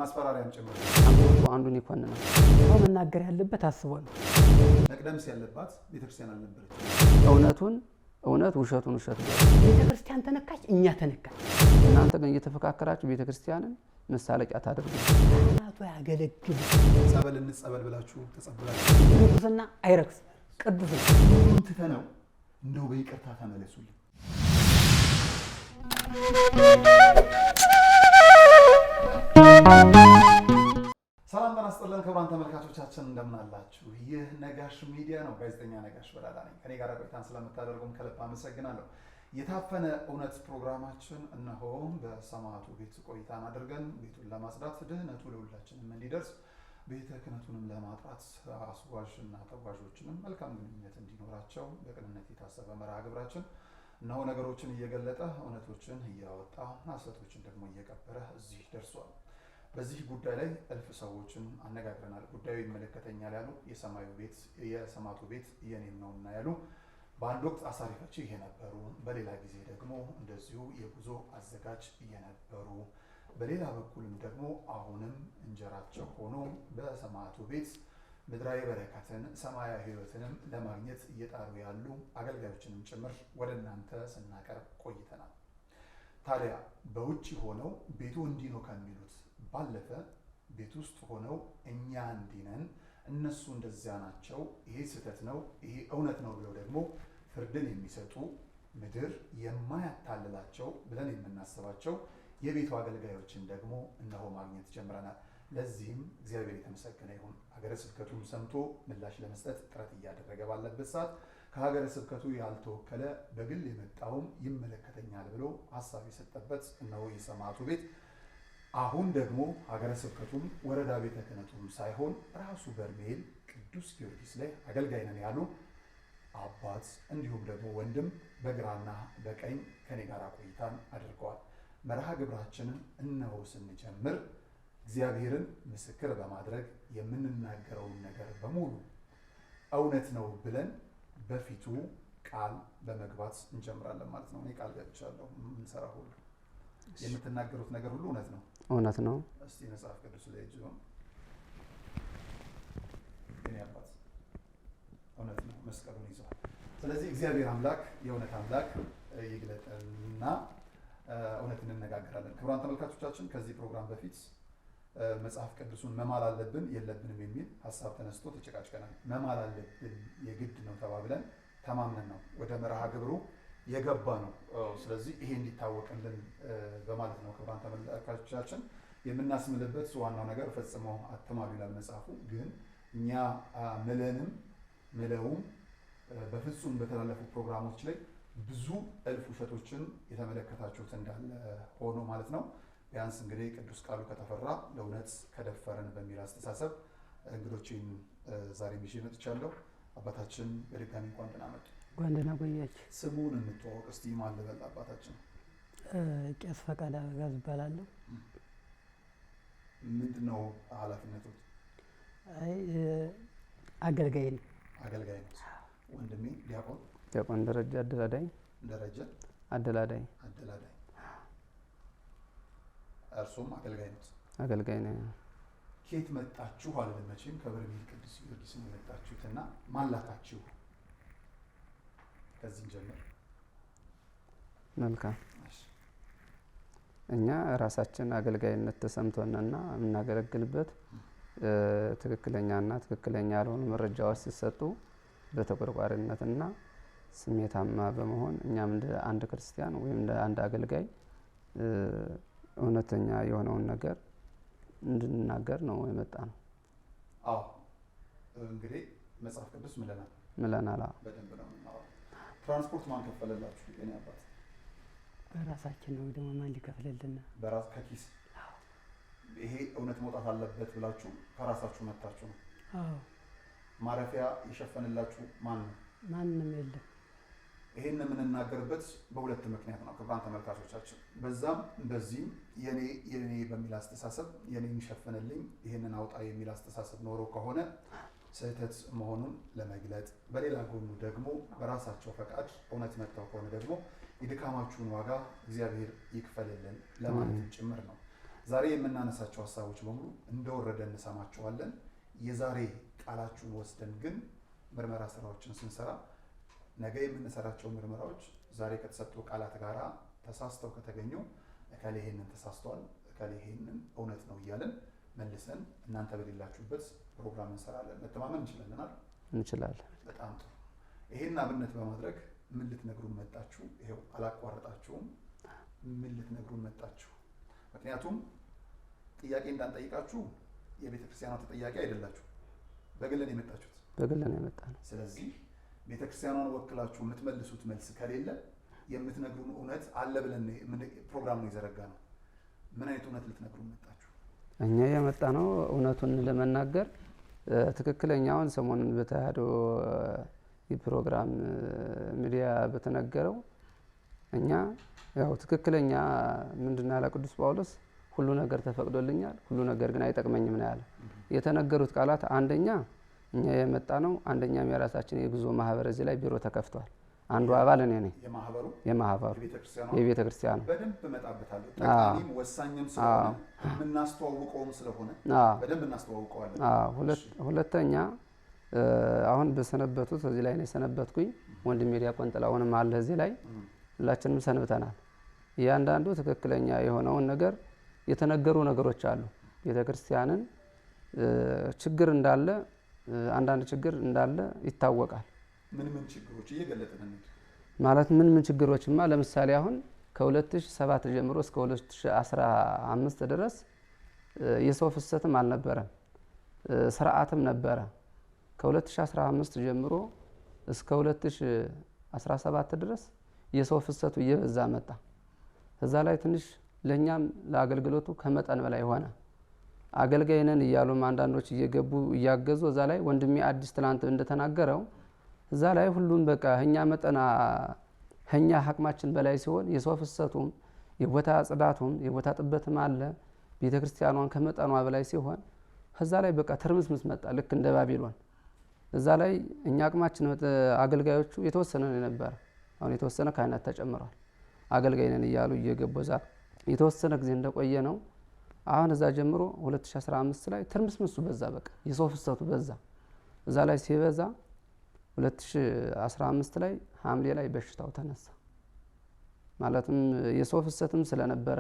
ማስፈራሪያም ጭምር አንዱን ይኮንናል። ሰው መናገር ያለበት አስቦ ነው። መቅደምስ ያለባት ቤተክርስቲያን አልነበረች። እውነት ውሸቱን ውሸት ነው። ቤተክርስቲያን ተነካች፣ እኛ ተነካች። እናንተ ግን እየተፈካከራችሁ ቤተክርስቲያንን መሳለቂያ ታደርጉ። እናቱ ያገለግል ጸበል እንጸበል ብላችሁ ተጸበላችሁ። ንጉስና አይረክስ ቅዱስ ሁሉም ትተነው እንደው በይቅርታ ተመለሱልኝ። ሰላም ጤና ይስጥልን ክቡራን ተመልካቾቻችን እንደምን አላችሁ? ይህ ነጋሽ ሚዲያ ነው። ጋዜጠኛ ነጋሽ በላላ ነኝ። ከኔ ጋር ቆይታን ስለምታደርጉም ከልብ አመሰግናለሁ። የታፈነ እውነት ፕሮግራማችን እነሆ በሰማዕቱ ቤት ቆይታን አድርገን ቤቱን ለማጽዳት ድህነቱ ለሁላችንም እንዲደርስ ቤተ ክህነቱንም ለማጥራት አስጓዥና ተጓዦችንም መልካም ግንኙነት እንዲኖራቸው በቅንነት የታሰበ መርሃ ግብራችን እነሆ ነገሮችን እየገለጠ እውነቶችን እያወጣ ሐሰቶችን ደግሞ እየቀበረ እዚህ ደርሷል። በዚህ ጉዳይ ላይ እልፍ ሰዎችን አነጋግረናል። ጉዳዩ ይመለከተኛል ያሉ የሰማዕቱ ቤት የኔም ነውና ያሉ በአንድ ወቅት አሳሪ ፈቺ የነበሩ፣ በሌላ ጊዜ ደግሞ እንደዚሁ የጉዞ አዘጋጅ የነበሩ፣ በሌላ በኩልም ደግሞ አሁንም እንጀራቸው ሆኖ በሰማዕቱ ቤት ምድራዊ በረከትን ሰማያዊ ሕይወትንም ለማግኘት እየጣሩ ያሉ አገልጋዮችንም ጭምር ወደ እናንተ ስናቀርብ ቆይተናል። ታዲያ በውጭ ሆነው ቤቱ እንዲህ ነው ከሚሉት ባለፈ ቤት ውስጥ ሆነው እኛ እንዲህ ነን እነሱ እንደዚያ ናቸው፣ ይሄ ስህተት ነው፣ ይሄ እውነት ነው ብለው ደግሞ ፍርድን የሚሰጡ ምድር የማያታልላቸው ብለን የምናስባቸው የቤቱ አገልጋዮችን ደግሞ እነሆ ማግኘት ጀምረናል። ለዚህም እግዚአብሔር የተመሰገነ ይሁን። ሀገረ ስብከቱም ሰምቶ ምላሽ ለመስጠት ጥረት እያደረገ ባለበት ሰዓት ከሀገረ ስብከቱ ያልተወከለ በግል የመጣውም ይመለከተኛል ብሎ ሀሳብ የሰጠበት እነሆ የሰማዕቱ ቤት አሁን ደግሞ ሀገረ ስብከቱም ወረዳ ቤተ ክህነቱም ሳይሆን ራሱ በርሜል ቅዱስ ጊዮርጊስ ላይ አገልጋይ ነን ያሉ አባት እንዲሁም ደግሞ ወንድም በግራና በቀኝ ከኔ ጋር ቆይታን አድርገዋል። መርሃ ግብራችንን እነሆ ስንጀምር እግዚአብሔርን ምስክር በማድረግ የምንናገረውን ነገር በሙሉ እውነት ነው ብለን በፊቱ ቃል በመግባት እንጀምራለን ማለት ነው። እኔ ቃል ገብቻለሁ። የምንሰራ ሁሉ የምትናገሩት ነገር ሁሉ እውነት ነው። እውነት ነው። እስቲ መጽሐፍ ቅዱስ ላይ እጅ ነው የኔ አባት እውነት ነው፣ መስቀሉን ይዟል። ስለዚህ እግዚአብሔር አምላክ የእውነት አምላክ ይግለጠንና እውነት እንነጋገራለን። ክቡራን ተመልካቾቻችን ከዚህ ፕሮግራም በፊት መጽሐፍ ቅዱሱን መማል አለብን የለብንም የሚል ሀሳብ ተነስቶ ተጨቃጭቀናል። መማል አለብን የግድ ነው ተባብለን ተማምነን ነው ወደ መርሃ ግብሩ የገባ ነው። ስለዚህ ይሄ እንዲታወቅልን በማለት ነው። ክቡራን ተመልካቾቻችን የምናስምልበት ዋናው ነገር ፈጽሞ አትማሉ ይላል መጽሐፉ። ግን እኛ ምለውም በፍጹም በተላለፉ ፕሮግራሞች ላይ ብዙ እልፍ ውሸቶችን የተመለከታችሁት እንዳለ ሆኖ ማለት ነው። ቢያንስ እንግዲህ ቅዱስ ቃሉ ከተፈራ ለእውነት ከደፈረን በሚል አስተሳሰብ እንግዶችን ዛሬ ይዤ መጥቻለሁ። አባታችን በድጋሚ እንኳን ደህና መጡ። እንኳን ደህና ቆያችሁ። ስሙን እንተዋወቅ እስቲ። ማን ልበል አባታችን? ቄስ ፈቃደ አበጋዝ እባላለሁ። ምንድነው ኃላፊነቱ? አገልጋይ ነኝ። አገልጋይ ነው። ወንድሜ ዲያቆን ደረጀ አደላዳይ። እርሱም አገልጋይ ነው። አገልጋይ ነኝ። ከየት መጣችሁ አልልም መቼም ከበርሜል ቅዱስ ጊዮርጊስ የመጣችሁትና ማን ላካችሁ? ከዚህ ጀምር። መልካም። እኛ ራሳችን አገልጋይነት ተሰምቶንና የምናገለግልበት ትክክለኛና ትክክለኛ ያልሆኑ መረጃዎች ሲሰጡ በተቆርቋሪነትና ስሜታማ በመሆን እኛም እንደ አንድ ክርስቲያን ወይም እንደ አንድ አገልጋይ እውነተኛ የሆነውን ነገር እንድንናገር ነው የመጣ ነው። አዎ እንግዲህ መጽሐፍ ቅዱስ ምለናል። በደንብ ነው የምናወራው። ትራንስፖርት ማን ከፈለላችሁ? የኔ አባት በራሳችን ነው። ደግሞ ማን ሊከፍልልን? በራስ ከኪስ። ይሄ እውነት መውጣት አለበት ብላችሁ ከራሳችሁ መጣችሁ ነው? አዎ። ማረፊያ የሸፈነላችሁ ማን ነው? ማንንም የለም። ይሄን የምንናገርበት በሁለት ምክንያት ነው ክቡራን ተመልካቾቻችን። በዛም በዚህም የኔ በሚል አስተሳሰብ የኔን ሸፈነልኝ ይሄንን አውጣ የሚል አስተሳሰብ ኖሮ ከሆነ ስህተት መሆኑን ለመግለጥ፣ በሌላ ጎኑ ደግሞ በራሳቸው ፈቃድ እውነት መጣው ከሆነ ደግሞ የድካማችሁን ዋጋ እግዚአብሔር ይክፈልልን ለማለት ጭምር ነው። ዛሬ የምናነሳቸው ሀሳቦች በሙሉ እንደወረደ እንሰማቸዋለን። የዛሬ ቃላችሁን ወስደን ግን ምርመራ ስራዎችን ስንሰራ ነገ የምንሰራቸው ምርመራዎች ዛሬ ከተሰጡ ቃላት ጋር ተሳስተው ከተገኙ እከሌ ይሄንን ተሳስተዋል፣ እከሌ ይሄንን እውነት ነው እያለን መልሰን እናንተ በሌላችሁበት ፕሮግራም እንሰራለን። መተማመን እንችላለን። በጣም ጥሩ። ይሄን አብነት በማድረግ ምን ልትነግሩን መጣችሁ? ይሄው አላቋረጣችሁም። ምን ልትነግሩን መጣችሁ? ምክንያቱም ጥያቄ እንዳንጠይቃችሁ የቤተ ክርስቲያኗ ተጠያቂ አይደላችሁ። በግል ነው የመጣችሁት። በግል ነው የመጣነው። ስለዚህ ቤተ ክርስቲያኗን ወክላችሁ የምትመልሱት መልስ ከሌለ የምትነግሩን እውነት አለ ብለን ፕሮግራም ነው የዘረጋ ነው። ምን አይነት እውነት ልትነግሩን መጣችሁ? እኛ የመጣነው እውነቱን ለመናገር ትክክለኛውን ሰሞኑን በተዋሕዶ የፕሮግራም ሚዲያ በተነገረው እኛ ያው ትክክለኛ ምንድነው ያለ ቅዱስ ጳውሎስ ሁሉ ነገር ተፈቅዶልኛል፣ ሁሉ ነገር ግን አይጠቅመኝም ነው ያለ። የተነገሩት ቃላት አንደኛ እኛ የመጣነው አንደኛም የራሳችን የጉዞ ማህበር እዚህ ላይ ቢሮ ተከፍቷል። አንዱ አባል እኔ ነኝ። የማህበሩ የቤተ ክርስቲያኑ በደንብ እመጣበታለሁ። ጠቃሚም ወሳኝም ስለሆነ የምናስተዋውቀውም ስለሆነ በደንብ እናስተዋውቀዋለን። ሁለተኛ አሁን በሰነበቱት እዚህ ላይ ነው የሰነበትኩኝ። ወንድሜ ዲያቆን ጥላሁንም አለ እዚህ ላይ ሁላችንም ሰንብተናል። እያንዳንዱ ትክክለኛ የሆነውን ነገር የተነገሩ ነገሮች አሉ። ቤተ ክርስቲያንን ችግር እንዳለ አንዳንድ ችግር እንዳለ ይታወቃል። ምን ችግሮች እየገለጥን ማለት ምን ችግሮችማ ለምሳሌ አሁን ከ2007 ጀምሮ እስከ 2015 ድረስ የሰው ፍሰትም አልነበረም፣ ስርዓትም ነበረ። ከ2015 ጀምሮ እስከ 2017 ድረስ የሰው ፍሰቱ እየበዛ መጣ። እዛ ላይ ትንሽ ለኛም ለአገልግሎቱ ከመጠን በላይ ሆነ። አገልጋይ ነን እያሉም አንዳንዶች እየገቡ እያገዙ እዛ ላይ ወንድሜ አዲስ ትላንት እንደተናገረው እዛ ላይ ሁሉም በቃ እኛ መጠና እኛ አቅማችን በላይ ሲሆን የሰው ፍሰቱም የቦታ ጽዳቱም የቦታ ጥበትም አለ። ቤተ ክርስቲያኗን ከመጠኗ በላይ ሲሆን እዛ ላይ በቃ ትርምስምስ መጣ፣ ልክ እንደ ባቢሎን። እዛ ላይ እኛ አቅማችን አገልጋዮቹ የተወሰነ ነበር። አሁን የተወሰነ ካህናት ተጨምሯል። አገልጋይ ነን እያሉ እየገቡ እዛ የተወሰነ ጊዜ እንደቆየ ነው። አሁን እዛ ጀምሮ 2015 ላይ ትርምስምሱ በዛ፣ በቃ የሰው ፍሰቱ በዛ። እዛ ላይ ሲበዛ 2015 ላይ ሐምሌ ላይ በሽታው ተነሳ። ማለትም የሰው ፍሰትም ስለነበረ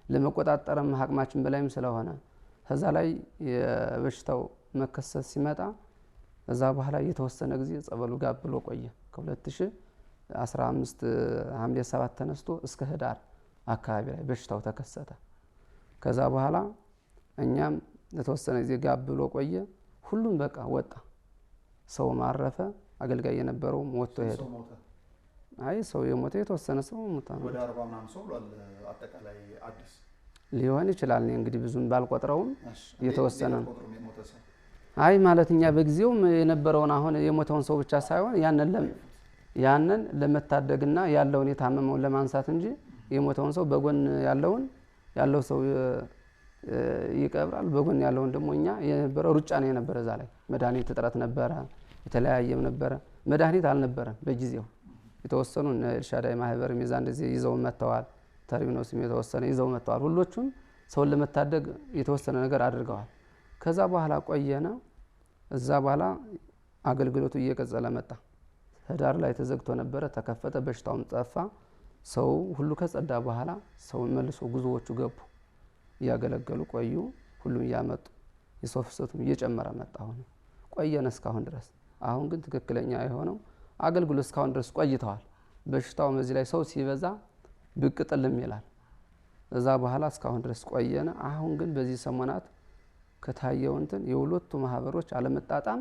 ለመቆጣጠርም አቅማችን በላይም ስለሆነ ከዛ ላይ የበሽታው መከሰት ሲመጣ እዛ በኋላ የተወሰነ ጊዜ ጸበሉ ጋር ብሎ ቆየ። ከ2015 ሐምሌ 7 ተነስቶ እስከ ህዳር አካባቢ ላይ በሽታው ተከሰተ። ከዛ በኋላ እኛም የተወሰነ ጊዜ ጋር ብሎ ቆየ። ሁሉም በቃ ወጣ፣ ሰው ማረፈ። አገልጋይ የነበረው ሞቶ ሄደ። አይ ሰው የሞተ የተወሰነ ሰው ሞታ ነው። ወደ 40 ምናምን ሰው ብሏል አጠቃላይ አዲስ ሊሆን ይችላል። እኔ እንግዲህ ብዙም ባልቆጥረውም የተወሰነ ነው። አይ ማለት እኛ በጊዜው የነበረውን አሁን የሞተውን ሰው ብቻ ሳይሆን ያንን ለመታደግና ያለውን የታመመውን ለማንሳት እንጂ የሞተውን ሰው በጎን ያለው ሰው ይቀብራል። በጎን ያለውን ደግሞ እኛ የነበረው ሩጫ ነው የነበረ። እዛ ላይ መድኃኒት እጥረት ነበረ፣ የተለያየም ነበረ። መድኃኒት አልነበረም በጊዜው። የተወሰኑ ኤልሻዳይ ማህበር ሚዛ እንደዚህ ይዘው መጥተዋል። ተርሚኖስም የተወሰነ ይዘው መጥተዋል። ሁሎቹም ሰውን ለመታደግ የተወሰነ ነገር አድርገዋል። ከዛ በኋላ ቆየነ። እዛ በኋላ አገልግሎቱ እየቀጠለ መጣ። ህዳር ላይ ተዘግቶ ነበረ፣ ተከፈተ። በሽታውም ጠፋ። ሰው ሁሉ ከጸዳ በኋላ ሰው መልሶ ጉዞዎቹ ገቡ፣ እያገለገሉ ቆዩ። ሁሉም እያመጡ የሰው ፍሰቱም እየጨመረ መጣ። አሁን ቆየነ እስካሁን ድረስ። አሁን ግን ትክክለኛ የሆነው አገልግሎት እስካሁን ድረስ ቆይተዋል። በሽታው በዚህ ላይ ሰው ሲበዛ ብቅ ጥልም ይላል። እዛ በኋላ እስካሁን ድረስ ቆየነ። አሁን ግን በዚህ ሰሞናት ከታየው እንትን የሁለቱ ማህበሮች አለመጣጣም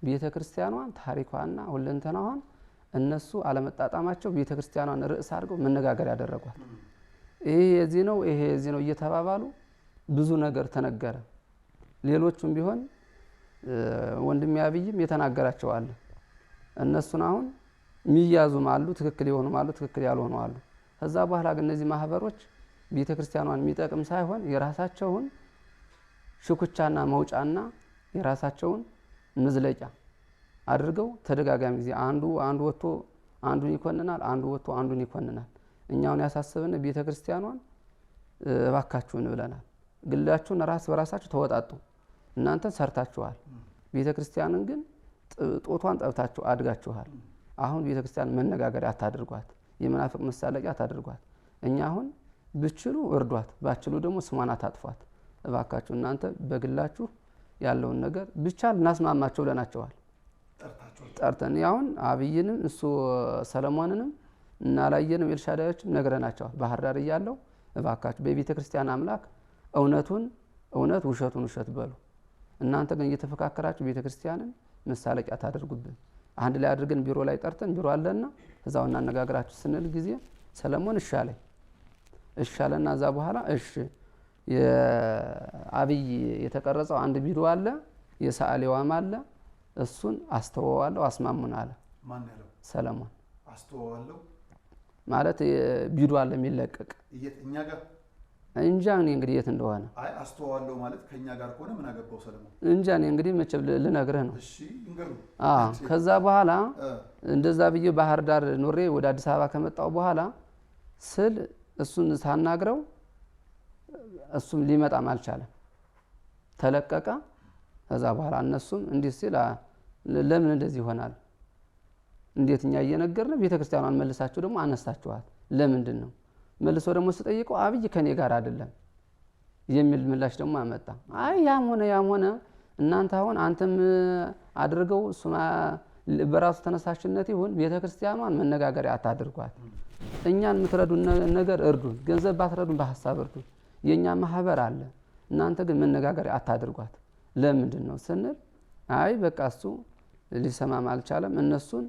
ቤተ ክርስቲያኗን ታሪኳና ሁለንተናዋን እነሱ አለመጣጣማቸው ቤተ ክርስቲያኗን ርዕስ አድርገው መነጋገር ያደረጓት። ይሄ የዚህ ነው ይሄ የዚህ ነው እየተባባሉ ብዙ ነገር ተነገረ። ሌሎቹም ቢሆን ወንድም ያብይም የተናገራቸው አለ። እነሱን አሁን የሚያዙም አሉ፣ ትክክል የሆኑም አሉ፣ ትክክል ያልሆኑ አሉ። ከዛ በኋላ ግን እነዚህ ማህበሮች ቤተ ክርስቲያኗን የሚጠቅም ሳይሆን የራሳቸውን ሽኩቻና መውጫና የራሳቸውን መዝለቂያ አድርገው ተደጋጋሚ ጊዜ አንዱ ወጥቶ አንዱን ይኮንናል፣ አንዱ ወጥቶ አንዱን ይኮንናል። እኛውን ያሳሰበን ቤተ ክርስቲያኗን እባካችሁን ብለናል። ግላችሁን ራስ በራሳችሁ ተወጣጡ። እናንተ ሰርታችኋል። ቤተ ክርስቲያንን ግን ጦቷን ጠብታችሁ አድጋችኋል። አሁን ቤተ ክርስቲያን መነጋገሪያ አታድርጓት፣ የመናፍቅ መሳለቂያ አታድርጓት። እኛ አሁን ብችሉ እርዷት፣ ባችሉ ደግሞ ስሟን አታጥፏት። እባካችሁ እናንተ በግላችሁ ያለውን ነገር ብቻ ልናስማማቸው ብለናቸዋል። ጠርተን አሁን አብይንም እሱ ሰለሞንንም እና ላየንም ኤልሻዳዮችም ነግረናቸዋል። ባህር ዳር እያለው እባካችሁ በቤተ ክርስቲያን አምላክ እውነቱን እውነት ውሸቱን ውሸት በሉ። እናንተ ግን እየተፈካከራችሁ ቤተ ክርስቲያንን መሳለቂያ ታደርጉብን። አንድ ላይ አድርገን ቢሮ ላይ ጠርተን ቢሮ አለና እዛው እናነጋግራችሁ ስንል ጊዜ ሰለሞን እሻለና እዛ በኋላ እሺ የአብይ የተቀረጸው አንድ ቪዲዮ አለ፣ የሰዓሊዋም አለ፣ እሱን አስተዋዋለሁ አስማሙን አለ። ማን ያለው? ሰለሞን አስተዋዋለሁ ማለት ቪዲዮ አለ የሚለቀቅ እኛ ጋር እንጃ እኔ እንግዲህ የት እንደሆነ። አይ አስተዋዋለሁ ማለት ከኛ ጋር ከሆነ ምን አገባው ሰለሞን? እንጃ እኔ እንግዲህ መቼም ልነግርህ ነው። እሺ እንገሩ። ከዛ በኋላ እንደዛ ብዬ ባህር ዳር ኖሬ ወደ አዲስ አበባ ከመጣው በኋላ ስል እሱን ሳናግረው እሱም ሊመጣም አልቻለም፣ ተለቀቀ። ከዛ በኋላ እነሱም እንዲህ ሲል ለምን እንደዚህ ይሆናል? እንዴት እኛ እየነገርን ቤተክርስቲያኗን መልሳችሁ ደግሞ አነሳችኋት ለምንድን ነው? መልሶ ደግሞ ስጠይቀው አብይ ከኔ ጋር አይደለም የሚል ምላሽ ደግሞ አመጣ። አይ ያም ሆነ እናንተ አሁን አንተም አድርገው እሱማ በራሱ ተነሳሽነት ይሁን ቤተክርስቲያኗን መነጋገሪያ አታድርጓት። እኛን የምትረዱን ነገር እርዱን፣ ገንዘብ ባትረዱን በሐሳብ እርዱን። የኛ ማህበር አለ፣ እናንተ ግን መነጋገሪያ አታድርጓት። ለምንድን ነው ስንል አይ በቃ እሱ ሊሰማም አልቻለም። እነሱን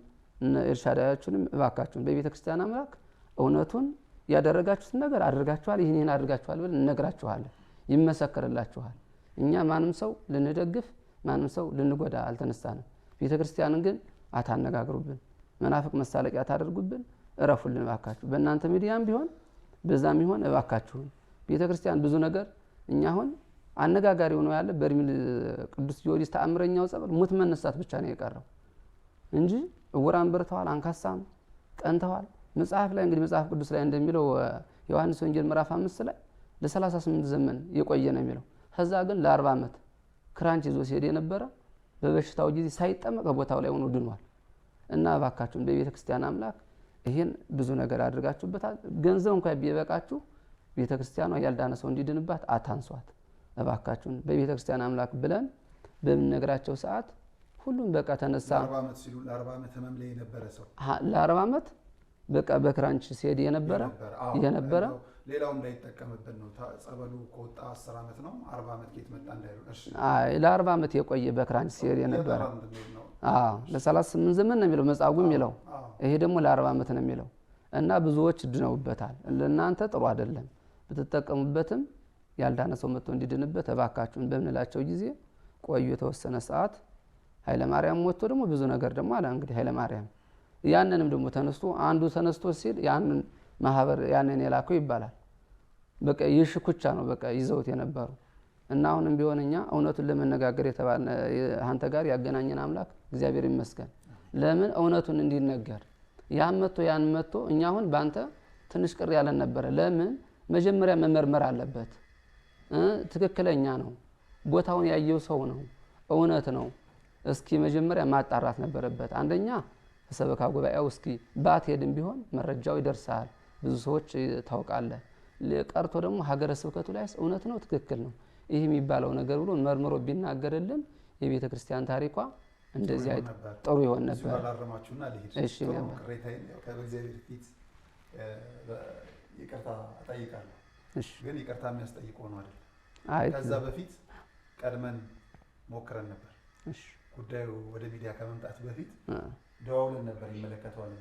ኤልሻዳዮቹንም እባካችሁን በቤተክርስቲያን አምላክ እውነቱን ያደረጋችሁት ነገር አድርጋችኋል፣ ይህን አድርጋችኋል ብለን እነግራችኋለን፣ ይመሰከርላችኋል። እኛ ማንም ሰው ልንደግፍ ማንም ሰው ልንጎዳ አልተነሳንም። ቤተክርስቲያንን ግን አታነጋግሩብን፣ መናፍቅ መሳለቂያ አታደርጉብን፣ እረፉልን እባካችሁ። በእናንተ ሚዲያም ቢሆን በዛም ይሆን እባካችሁን። ቤተክርስቲያን ብዙ ነገር እኛ አሁን አነጋጋሪ ሆኖ ያለ በርሜል ቅዱስ ጊዮርጊስ ተአምረኛው ጸበል ሙት መነሳት ብቻ ነው የቀረው እንጂ እውራን በርተዋል፣ አንካሳም ቀንተዋል። መጽሐፍ ላይ እንግዲህ መጽሐፍ ቅዱስ ላይ እንደሚለው ዮሐንስ ወንጌል ምዕራፍ 5 ላይ ለ38 ዘመን የቆየ ነው የሚለው። ከዛ ግን ለ40 ዓመት ክራንች ይዞ ሲሄድ የነበረ በበሽታው ጊዜ ሳይጠመቅ ቦታው ላይ ሆኖ ድኗል። እና እባካችሁን በቤተ ክርስቲያን አምላክ ይሄን ብዙ ነገር አድርጋችሁበታል። ገንዘብ እንኳን ቢበቃችሁ ቤተ ክርስቲያኗ ያልዳነ ሰው እንዲድንባት አታንሷት እባካችሁን በቤተ ክርስቲያን አምላክ ብለን በምንነግራቸው ሰዓት ሁሉም በቃ ተነሳ። ለ40 ዓመት ሲሉ ለ40 ዓመት ህመም ላይ የነበረ ሰው ለ40 ዓመት በቃ በክራንች ሲሄድ የነበረ ሌላው እንዳይጠቀምበት ነው። ጸበሉ ከወጣ 10 ዓመት ነው፣ 40 ዓመት ከየት መጣ እንዳይሉ። እሺ ለ40 ዓመት የቆየ በክራንች ሲሄድ የነበረ ለ38 ዘመን ነው የሚለው መጽሐፉ የሚለው። ይሄ ደግሞ ለ40 ዓመት ነው የሚለው እና ብዙዎች ድነውበታል። ለእናንተ ጥሩ አይደለም፣ ብትጠቀሙበትም ያልዳነ ሰው መጥቶ እንዲድንበት እባካችሁን በምንላቸው ጊዜ ቆዩ የተወሰነ ሰዓት። ኃይለ ማርያም ሞቶ ደግሞ ብዙ ነገር ደግሞ አለ እንግዲህ ኃይለ ማርያም ያንንም ደግሞ ተነስቶ አንዱ ተነስቶ ሲል ያንን ማህበር ያንን የላከው ይባላል። በቃ ይሽኩቻ ነው በቃ ይዘውት የነበሩ እና አሁንም ቢሆን እኛ እውነቱን ለመነጋገር የተባለ አንተ ጋር ያገናኘን አምላክ እግዚአብሔር ይመስገን። ለምን እውነቱን እንዲነገር ያን መጥቶ እኛ አሁን ባንተ ትንሽ ቅር ያለን ነበረ። ለምን መጀመሪያ መመርመር አለበት። ትክክለኛ ነው፣ ቦታውን ያየው ሰው ነው፣ እውነት ነው። እስኪ መጀመሪያ ማጣራት ነበረበት። አንደኛ ሰበካ ጉባኤው እስኪ ባትሄድም ቢሆን መረጃው ይደርሳል፣ ብዙ ሰዎች ታውቃለህ። ቀርቶ ደግሞ ሀገረ ስብከቱ ላይ እውነት ነው ትክክል ነው ይህ የሚባለው ነገር ብሎ መርምሮ ቢናገርልን የቤተ ክርስቲያን ታሪኳ እንደዚህ ጥሩ ይሆን ነበር። እሺ ነበር። ቅሬታዬን ከእግዚአብሔር ፊት ይቅርታ እጠይቃለሁ። ግን ይቅርታ የሚያስጠይቀው ነው አይደል? ከዛ በፊት ቀድመን ሞክረን ነበር። ጉዳዩ ወደ ሚዲያ ከመምጣት በፊት ደዋውለን ነበር ይመለከተዋል።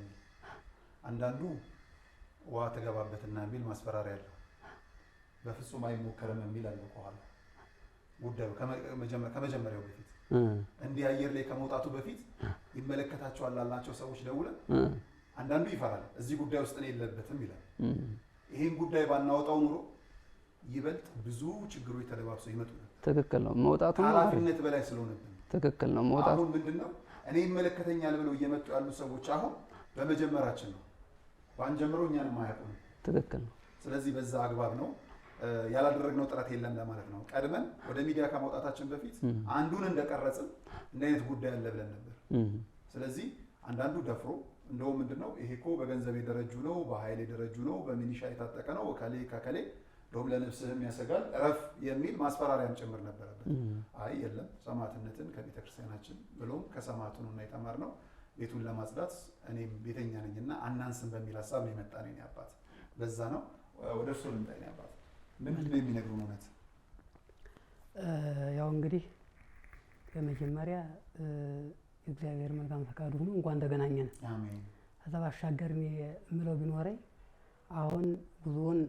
አንዳንዱ ዋ ተገባበትና የሚል ማስፈራሪያ ያለው በፍጹም አይሞከርም የሚል አለ። ከኋላ ጉዳዩ ከመጀመሪያው በፊት እንዲህ አየር ላይ ከመውጣቱ በፊት ይመለከታቸዋል ላልናቸው ሰዎች ደውለን አንዳንዱ ይፈራል፣ እዚህ ጉዳይ ውስጥ ነው የለበትም ይላል። ይሄን ጉዳይ ባናወጣው ኑሮ ይበልጥ ብዙ ችግሮች ተደባብሰው ይመጡ ነበር። ትክክል ነው መውጣቱ ኃላፊነት በላይ ስለሆነብን ትክክል ነው መውጣቱ። አሁን ምንድነው እኔ ይመለከተኛል ብለው እየመጡ ያሉ ሰዎች አሁን በመጀመራችን ነው፣ ባንጀምረው እኛንም አያውቁም። ትክክል ነው። ስለዚህ በዛ አግባብ ነው ያላደረግነው ጥረት የለም ለማለት ነው። ቀድመን ወደ ሚዲያ ከማውጣታችን በፊት አንዱን እንደቀረጽን እንደ አይነት ጉዳይ አለ ብለን ነበር። ስለዚህ አንዳንዱ ደፍሮ እንደው ምንድነው ይሄ እኮ በገንዘብ የደረጁ ነው፣ በኃይል የደረጁ ነው፣ በሚኒሻ የታጠቀ ነው፣ ከሌ ከከሌ እንደውም ለነፍስህም ያሰጋል እረፍ የሚል ማስፈራሪያም ጭምር ነበረበት። አይ የለም ሰማዕትነትን ከቤተክርስቲያናችን ብሎም ከሰማዕቱ ነው የተማርነው፣ ቤቱን ለማጽዳት እኔም ቤተኛ ነኝና አናንስም በሚል ሀሳብ ነው የመጣ ነው አባት። ለዛ ነው ወደ እርሱ ልምጣ ነው አባት። ምንድን ነው የሚነግሩን እውነት? ያው እንግዲህ በመጀመሪያ እግዚአብሔር መልካም ፈቃዱ ሆኖ እንኳን ተገናኘን። አሜን። ከዛ ባሻገር እኔ የምለው ቢኖረኝ አሁን ጉዞውን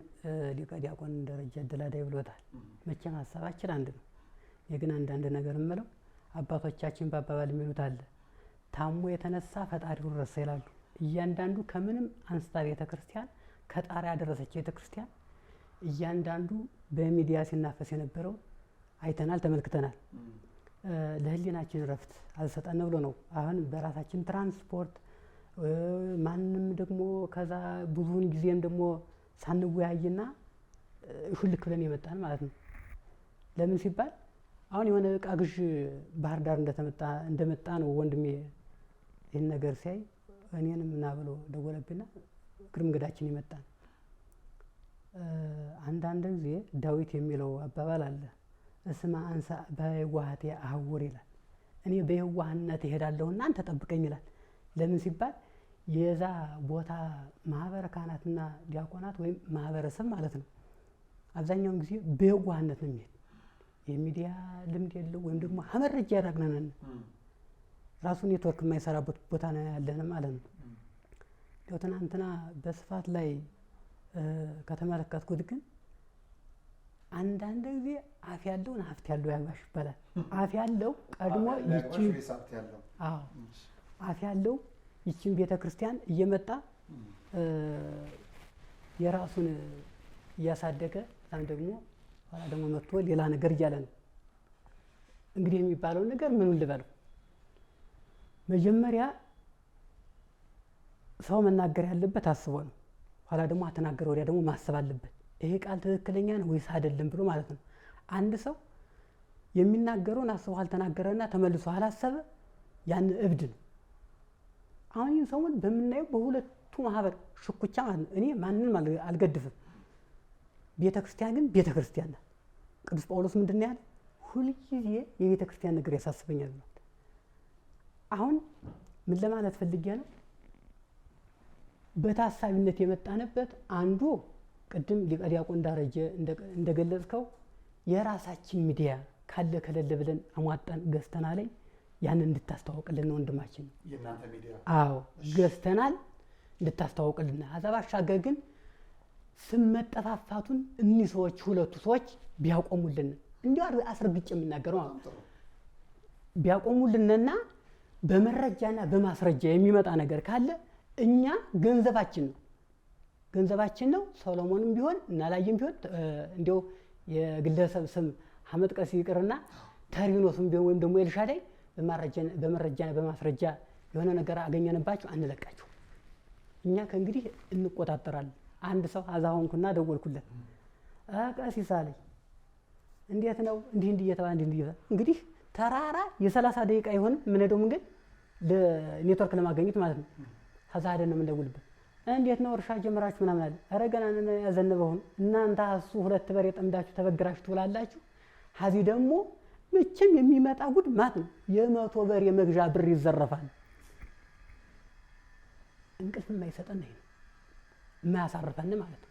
ሊቀ ዲያቆን ደረጀ አደላዳይ ብሎታል። መቼም ሀሳባችን አንድ ነው። የግን አንዳንድ ነገር የምለው አባቶቻችን በአባባል የሚሉት አለ፣ ታሞ የተነሳ ፈጣሪውን ረሳ ይላሉ። እያንዳንዱ ከምንም አንስታ ቤተክርስቲያን ከጣሪያ ያደረሰች ቤተክርስቲያን እያንዳንዱ በሚዲያ ሲናፈስ የነበረው አይተናል፣ ተመልክተናል። ለህሊናችን ረፍት አልሰጠን ብሎ ነው አሁን በራሳችን ትራንስፖርት ማንም ደግሞ ከዛ ብዙውን ጊዜም ደግሞ ሳንወያይና ሁልክ ብለን የመጣን ማለት ነው። ለምን ሲባል አሁን የሆነ እቃ ግዥ ባህር ዳር እንደመጣ ነው ወንድሜ ይህን ነገር ሲያይ እኔንም ና ብሎ ደወለብና እግር መንገዳችን ይመጣን። አንዳንድ ጊዜ ዳዊት የሚለው አባባል አለ፣ እስማ አንሳ በየዋህቴ አህውር ይላል። እኔ በየዋህነት እሄዳለሁና አንተ ጠብቀኝ ይላል። ለምን ሲባል የዛ ቦታ ማህበረ ካህናትና ዲያቆናት ወይም ማህበረሰብ ማለት ነው አብዛኛውን ጊዜ በየዋህነት ነው የሚሄድ። የሚዲያ ልምድ የለው ወይም ደግሞ መረጃ ያራግነን ራሱ ኔትወርክ የማይሰራበት ቦታ ነው ያለን ማለት ነው። ያው ትናንትና በስፋት ላይ ከተመለከትኩት ግን አንዳንድ ጊዜ አፍ ያለውን ሀብት ያለው ያግባሽ ይባላል። አፍ ያለው ቀድሞ ይቺ አፍ ያለው ይቺን ቤተክርስቲያን እየመጣ የራሱን እያሳደገ ዛም ደግሞ ኋላ ደግሞ መጥቶ ሌላ ነገር እያለ ነው። እንግዲህ የሚባለው ነገር ምኑን ልበለው? መጀመሪያ ሰው መናገር ያለበት አስቦ ነው። ኋላ ደግሞ አተናገረ ወዲያ ደግሞ ማሰብ አለበት። ይሄ ቃል ትክክለኛ ነው ወይስ አይደለም ብሎ ማለት ነው። አንድ ሰው የሚናገረውን አስቦ አልተናገረና ተመልሶ አላሰበ ያን እብድ ነው። አሁን ይህን ሰሞን በምናየው በሁለቱ ማህበር ሽኩቻ ማለት ነው። እኔ ማንንም አልገድፍም። ቤተክርስቲያን ግን ቤተክርስቲያን ናት። ቅዱስ ጳውሎስ ምንድን ነው ያለ? ሁልጊዜ የቤተክርስቲያን ነገር ያሳስበኛል። አሁን ምን ለማለት ፈልጌ ነው? በታሳቢነት የመጣንበት አንዱ ቅድም ሊቀ ዲያቆን ደረጀ እንደገለጽከው የራሳችን ሚዲያ ካለ ከሌለ ብለን አሟጣን ገዝተና ላይ ያንን እንድታስተዋውቅልን ነው ወንድማችን። የእናንተ ሚዲያ? አዎ ገዝተናል እንድታስተዋውቅልን። ከዛ ባሻገር ግን ስም መጠፋፋቱን እኒህ ሰዎች ሁለቱ ሰዎች ቢያቆሙልን እንዲሁ አስረግጬ የምናገረው ቢያቆሙልንና በመረጃና በማስረጃ የሚመጣ ነገር ካለ እኛ ገንዘባችን ነው። ሰሎሞንም ቢሆን እናላየም ቢሆን እንዲያው የግለሰብ ስም ሀመጥቀስ ይቅርና ተሪኖስም ቢሆን ወይም ደግሞ ኤልሻዳይ በመረጃና በማስረጃ የሆነ ነገር አገኘንባችሁ አንለቃችሁ። እኛ ከእንግዲህ እንቆጣጠራለን። አንድ ሰው አዛሆንኩና ደወልኩለት፣ ቀሲስ አለኝ እንዴት ነው እንዲህ እየተባለ እንግዲህ ተራራ የ30 ደቂቃ ይሆን የምንሄደው መንገድ ለኔትወርክ ለማግኘት ማለት ነው። ከዛ አይደለም የምንደውልበት። እንዴት ነው እርሻ ጀምራችሁ ምናምን አለ። ኧረ ገና ያዘነበው እናንተ እሱ 2 በሬ ጠምዳችሁ ተበግራችሁ ትውላላችሁ። ከዚህ ደግሞ መቼም የሚመጣ ጉድ ማለት ነው። የ100 በሬ መግዣ ብር ይዘረፋል። እንቅልፍ የማይሰጠን ነው የማያሳርፈን ማለት ነው።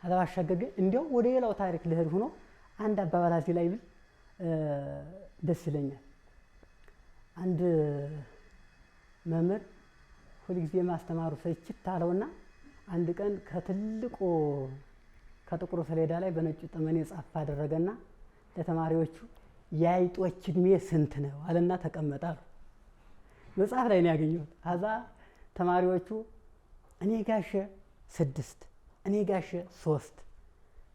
ከዛ ባሻገር ግን እንዲያው ወደ ሌላው ታሪክ ልሄድ ሆኖ አንድ አባባል እዚህ ላይ ብል ደስ ይለኛል። አንድ መምህር ሁልጊዜ ማስተማሩ ሰልችት አለውና አንድ ቀን ከትልቁ ከጥቁሩ ሰሌዳ ላይ በነጩ ጠመኔ ጻፍ አደረገና ለተማሪዎቹ የአይጦች እድሜ ስንት ነው አለና ተቀመጠ አሉ። መጽሐፍ ላይ ነው ያገኘሁት። ከዛ ተማሪዎቹ እኔ ጋሸ 6 እኔ ጋሸ 3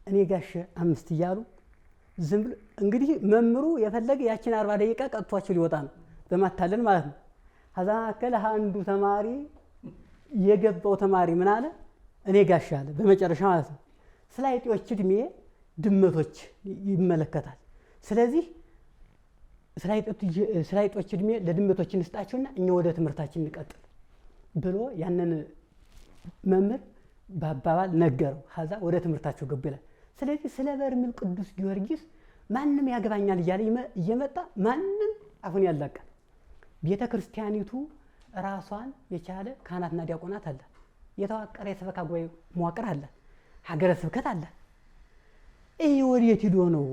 እኔ ጋሸ 5 እያሉ ዝም ብሎ እንግዲህ መምሩ የፈለገ ያችን 40 ደቂቃ ቀጥቷቸው ሊወጣ ነው በማታለል ማለት ነው። ከዛ መካከል አንዱ ተማሪ የገባው ተማሪ ምን አለ? እኔ ጋሻ አለ በመጨረሻ ማለት ነው። ስለ አይጦች እድሜ ድመቶች ይመለከታል። ስለዚህ ስላይጦች እድሜ ለድመቶች እንስጣቸውና እኛ ወደ ትምህርታችን እንቀጥል ብሎ ያንን መምህር በአባባል ነገረው። ከዛ ወደ ትምህርታቸው ገቡ ይላል። ስለዚህ ስለ በርሜል ቅዱስ ጊዮርጊስ ማንም ያገባኛል እያለ እየመጣ ማንም አፉን ያላቃል። ቤተ ክርስቲያኒቱ ራሷን የቻለ ካህናትና ዲያቆናት አለ። የተዋቀረ የሰበካ ጉባኤ መዋቅር አለ። ሀገረ ስብከት አለ። ይሄ ወዴት ሂዶ ነው?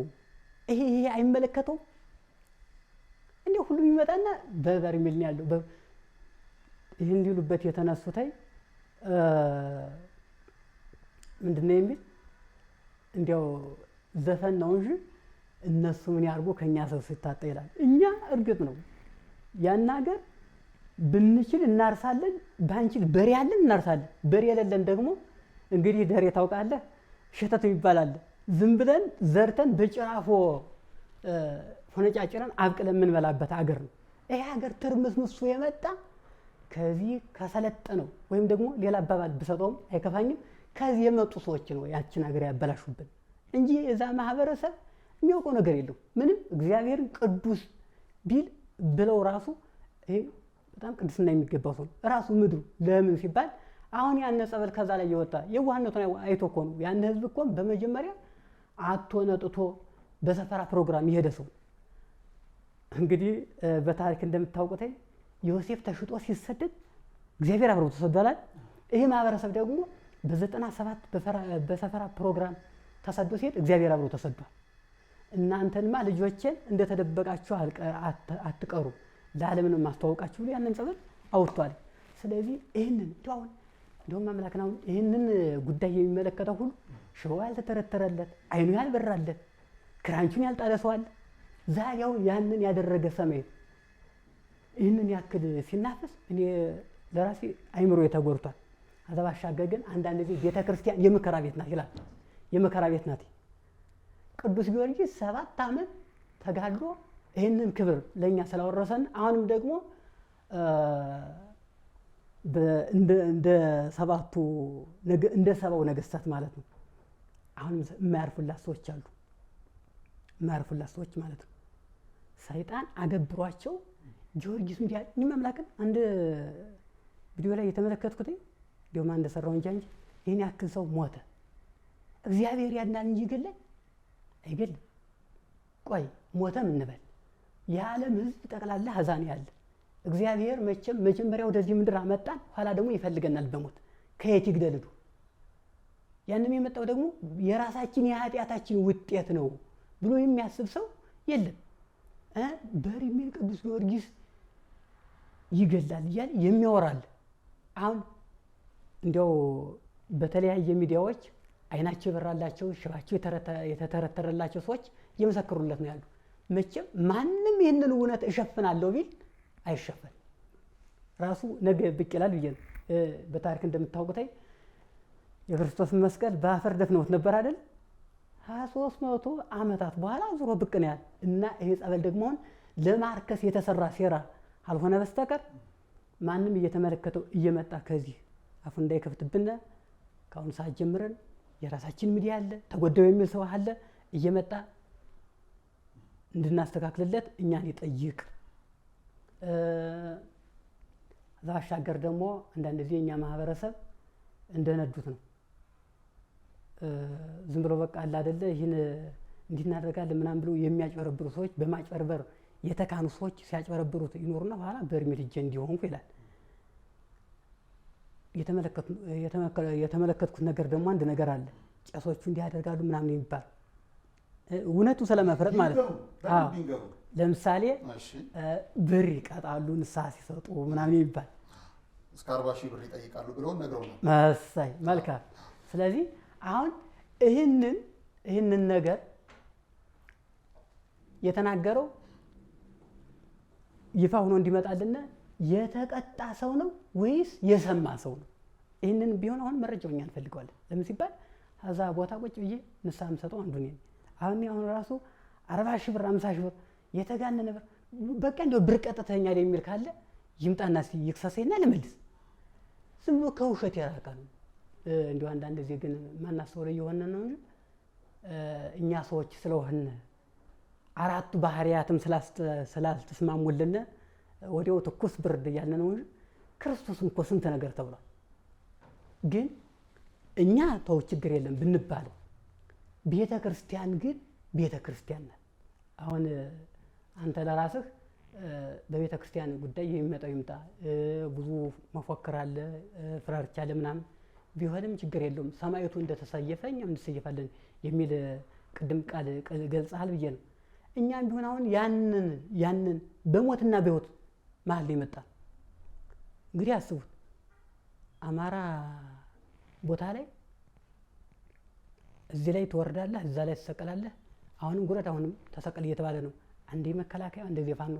ይሄ አይመለከተውም። እንዲሁ ሁሉም ይመጣና በበርሜል ነው ያለው። ይህን እንዲሉበት የተነሱታይ ምንድነው የሚል እንዲያው ዘፈን ነው እንጂ እነሱ ምን ያርጉ ከኛ ሰው ሲታጣ ይላል። እኛ እርግጥ ነው ያን ሀገር ብንችል እናርሳለን፣ ባንችል በሬ ያለን እናርሳለን። በሬ የሌለን ደግሞ እንግዲህ ደሬ ታውቃለህ፣ ሸተት ይባላል። ዝም ብለን ዘርተን በጭራፎ ሆነጫጭረን አብቅለን የምንበላበት ሀገር ነው። ይሄ ሀገር ትርምስምሱ የመጣ ከዚህ ከሰለጠነው ወይም ደግሞ ሌላ አባባል ብሰጠውም አይከፋኝም፣ ከዚህ የመጡ ሰዎች ነው ያችን ሀገር ያበላሹብን እንጂ የዛ ማህበረሰብ የሚያውቀው ነገር የለው። ምንም እግዚአብሔርን ቅዱስ ቢል ብለው ራሱ ይሄ በጣም ቅድስና የሚገባው ሰው ራሱ ምድሩ ለምን ሲባል አሁን ያን ጸበል ከዛ ላይ የወጣ የዋህነቱን አይቶ እኮ ነው። ያን ህዝብ እኮ በመጀመሪያ አቶ ነጥቶ በሰፈራ ፕሮግራም የሄደ ሰው እንግዲህ በታሪክ እንደምታውቁት ዮሴፍ ተሽጦ ሲሰደድ እግዚአብሔር አብረው ተሰዷል። ይሄ ማህበረሰብ ደግሞ በ97 በሰፈራ ፕሮግራም ተሰዶ ሲሄድ እግዚአብሔር አብረው ተሰዷል። እናንተንማ ልጆችን እንደተደበቃችሁ አትቀሩ ለዓለም ነው ማስተዋወቃችሁ ብሎ ያንን ጸበል አውጥቷል። ስለዚህ ይህንን እንደውም አምላክና ይህንን ጉዳይ የሚመለከተው ሁሉ ሽቦ ያልተተረተረለት አይኑ ያልበራለት ክራንቹን ያልጣለ ሰው አለ። ዛሬው ያንን ያደረገ ሰማይ ይህንን ያክል ሲናፈስ እኔ ለራሴ አይምሮ የተጎርቷል። ከዛ ባሻገር ግን አንዳንድ ጊዜ ቤተ ክርስቲያን የመከራ ቤት ናት ይላል። የመከራ ቤት ናት። ቅዱስ ጊዮርጊስ 7 ዓመት ተጋድሎ ይህንን ክብር ለእኛ ስላወረሰን አሁንም ደግሞ እንደ ሰባው ነገስታት ማለት ነው አሁንም የማያርፉላት ሰዎች አሉ። የማያርፉላት ሰዎች ማለት ነው። ሰይጣን አገብሯቸው ጊዮርጊስ እንዲያ አምላክን አንድ ቪዲዮ ላይ የተመለከትኩት እንዲሁም አንድ ሰራው እንጂ ይህን ያክል ሰው ሞተ። እግዚአብሔር ያድናል እንጂ ይገላል አይገልም። ቆይ ሞተም እንበል የዓለም ህዝብ ጠቅላላ ሀዛን ያለ እግዚአብሔር መቼም መጀመሪያ ወደዚህ ምድር አመጣን፣ ኋላ ደግሞ ይፈልገናል በሞት ከየት ይግደልዱ። ያንም የመጣው ደግሞ የራሳችን የኃጢአታችን ውጤት ነው ብሎ የሚያስብ ሰው የለም። በርሜል ቅዱስ ጊዮርጊስ ይገላል እያለ የሚያወራል። አሁን እንዲያው በተለያየ ሚዲያዎች አይናቸው የበራላቸው ሽባቸው የተተረተረላቸው ሰዎች እየመሰከሩለት ነው ያሉ። መቼም ማንም ይህንን እውነት እሸፍናለሁ ቢል አይሸፈን ራሱ ነገ ብቅ ይላል ብዬ ነው። በታሪክ እንደምታውቁት የክርስቶስን መስቀል በአፈር ደፍነውት ነበር አይደል? 2300 ዓመታት በኋላ ዙሮ ብቅ ነው ያለ እና ይሄ ጸበል ደግሞ ለማርከስ የተሰራ ሴራ አልሆነ በስተቀር ማንም እየተመለከተው እየመጣ ከዚህ አፉ እንዳይከፍትብን ከአሁን ሰዓት ጀምረን የራሳችን ሚዲያ አለ፣ ተጎዳው የሚል ሰው አለ እየመጣ እንድናስተካክልለት እኛን ይጠይቅ። እዛ ባሻገር ደግሞ አንዳንድ ጊዜ እኛ ማህበረሰብ እንደነዱት ነው። ዝም ብሎ በቃ አለ አይደለ ይህን እንዲናደርጋለን ምናምን ብሎ የሚያጭበረብሩ ሰዎች በማጭበርበር የተካኑ ሰዎች ሲያጭበረብሩት ይኖሩና በኋላ በርሜል እጄ እንዲሆንኩ ይላል። የተመለከትኩት ነገር ደግሞ አንድ ነገር አለ። ቄሶቹ እንዲህ ያደርጋሉ ምናምን የሚባል እውነቱ ስለመፍረጥ ማለት ነው። ለምሳሌ ብር ይቀጣሉ ንስሐ ሲሰጡ ምናምን የሚባል እስከ 40 ሺህ ብር ይጠይቃሉ ብለው ነግረውናል። መሳይ መልካም። ስለዚህ አሁን ይህንን ነገር የተናገረው ይፋ ሆኖ እንዲመጣልና የተቀጣ ሰው ነው ወይስ የሰማ ሰው ነው? ይህንን ቢሆን አሁን መረጃው እኛ እንፈልገዋለን። ለምን ሲባል እዛ ቦታ ቁጭ ብዬ ንስሐ የምሰጠው አንዱ ነኝ። አሁን ራሱ 40 ሺህ ብር 50 ሺህ ብር የተጋነነ ብር በቃ እንደው ብር ቀጥተኛል የሚል ካለ ይምጣና ይክሰሰኝና ልመልስ። ዝም ብሎ ከውሸት የራቀ ነው። እንደው አንዳንድ ጊዜ ግን ማናስተውለው እየሆነ ነው እንጂ እኛ ሰዎች ስለሆነ አራቱ ባህሪያትም ስላልተስማሙልን ወዲያው ትኩስ ብርድ እያልን ነው እንጂ ክርስቶስም እኮ ስንት ነገር ተብሏል። ግን እኛ ተው ችግር የለም ብንባለው ቤተ ክርስቲያን ግን ቤተ ክርስቲያን ናት። አሁን አንተ ለራስህ በቤተ ክርስቲያን ጉዳይ የሚመጣው ይምጣ፣ ብዙ መፎክር አለ፣ ፍራርቻ አለ ምናምን ቢሆንም ችግር የለውም። ሰማዕቱ እንደተሰየፈ እኛም እንሰየፋለን የሚል ቅድም ቃል ገልጸሃል ብዬ ነው። እኛም ቢሆን አሁን ያንን በሞትና በሕይወት መሀል ላይ መጣ። እንግዲህ አስቡት፣ አማራ ቦታ ላይ እዚህ ላይ ትወርዳለህ፣ እዛ ላይ ትሰቀላለህ። አሁንም ጉረት አሁንም ተሰቀል እየተባለ ነው። አንዴ መከላከያ እንደዚህ ፋኖ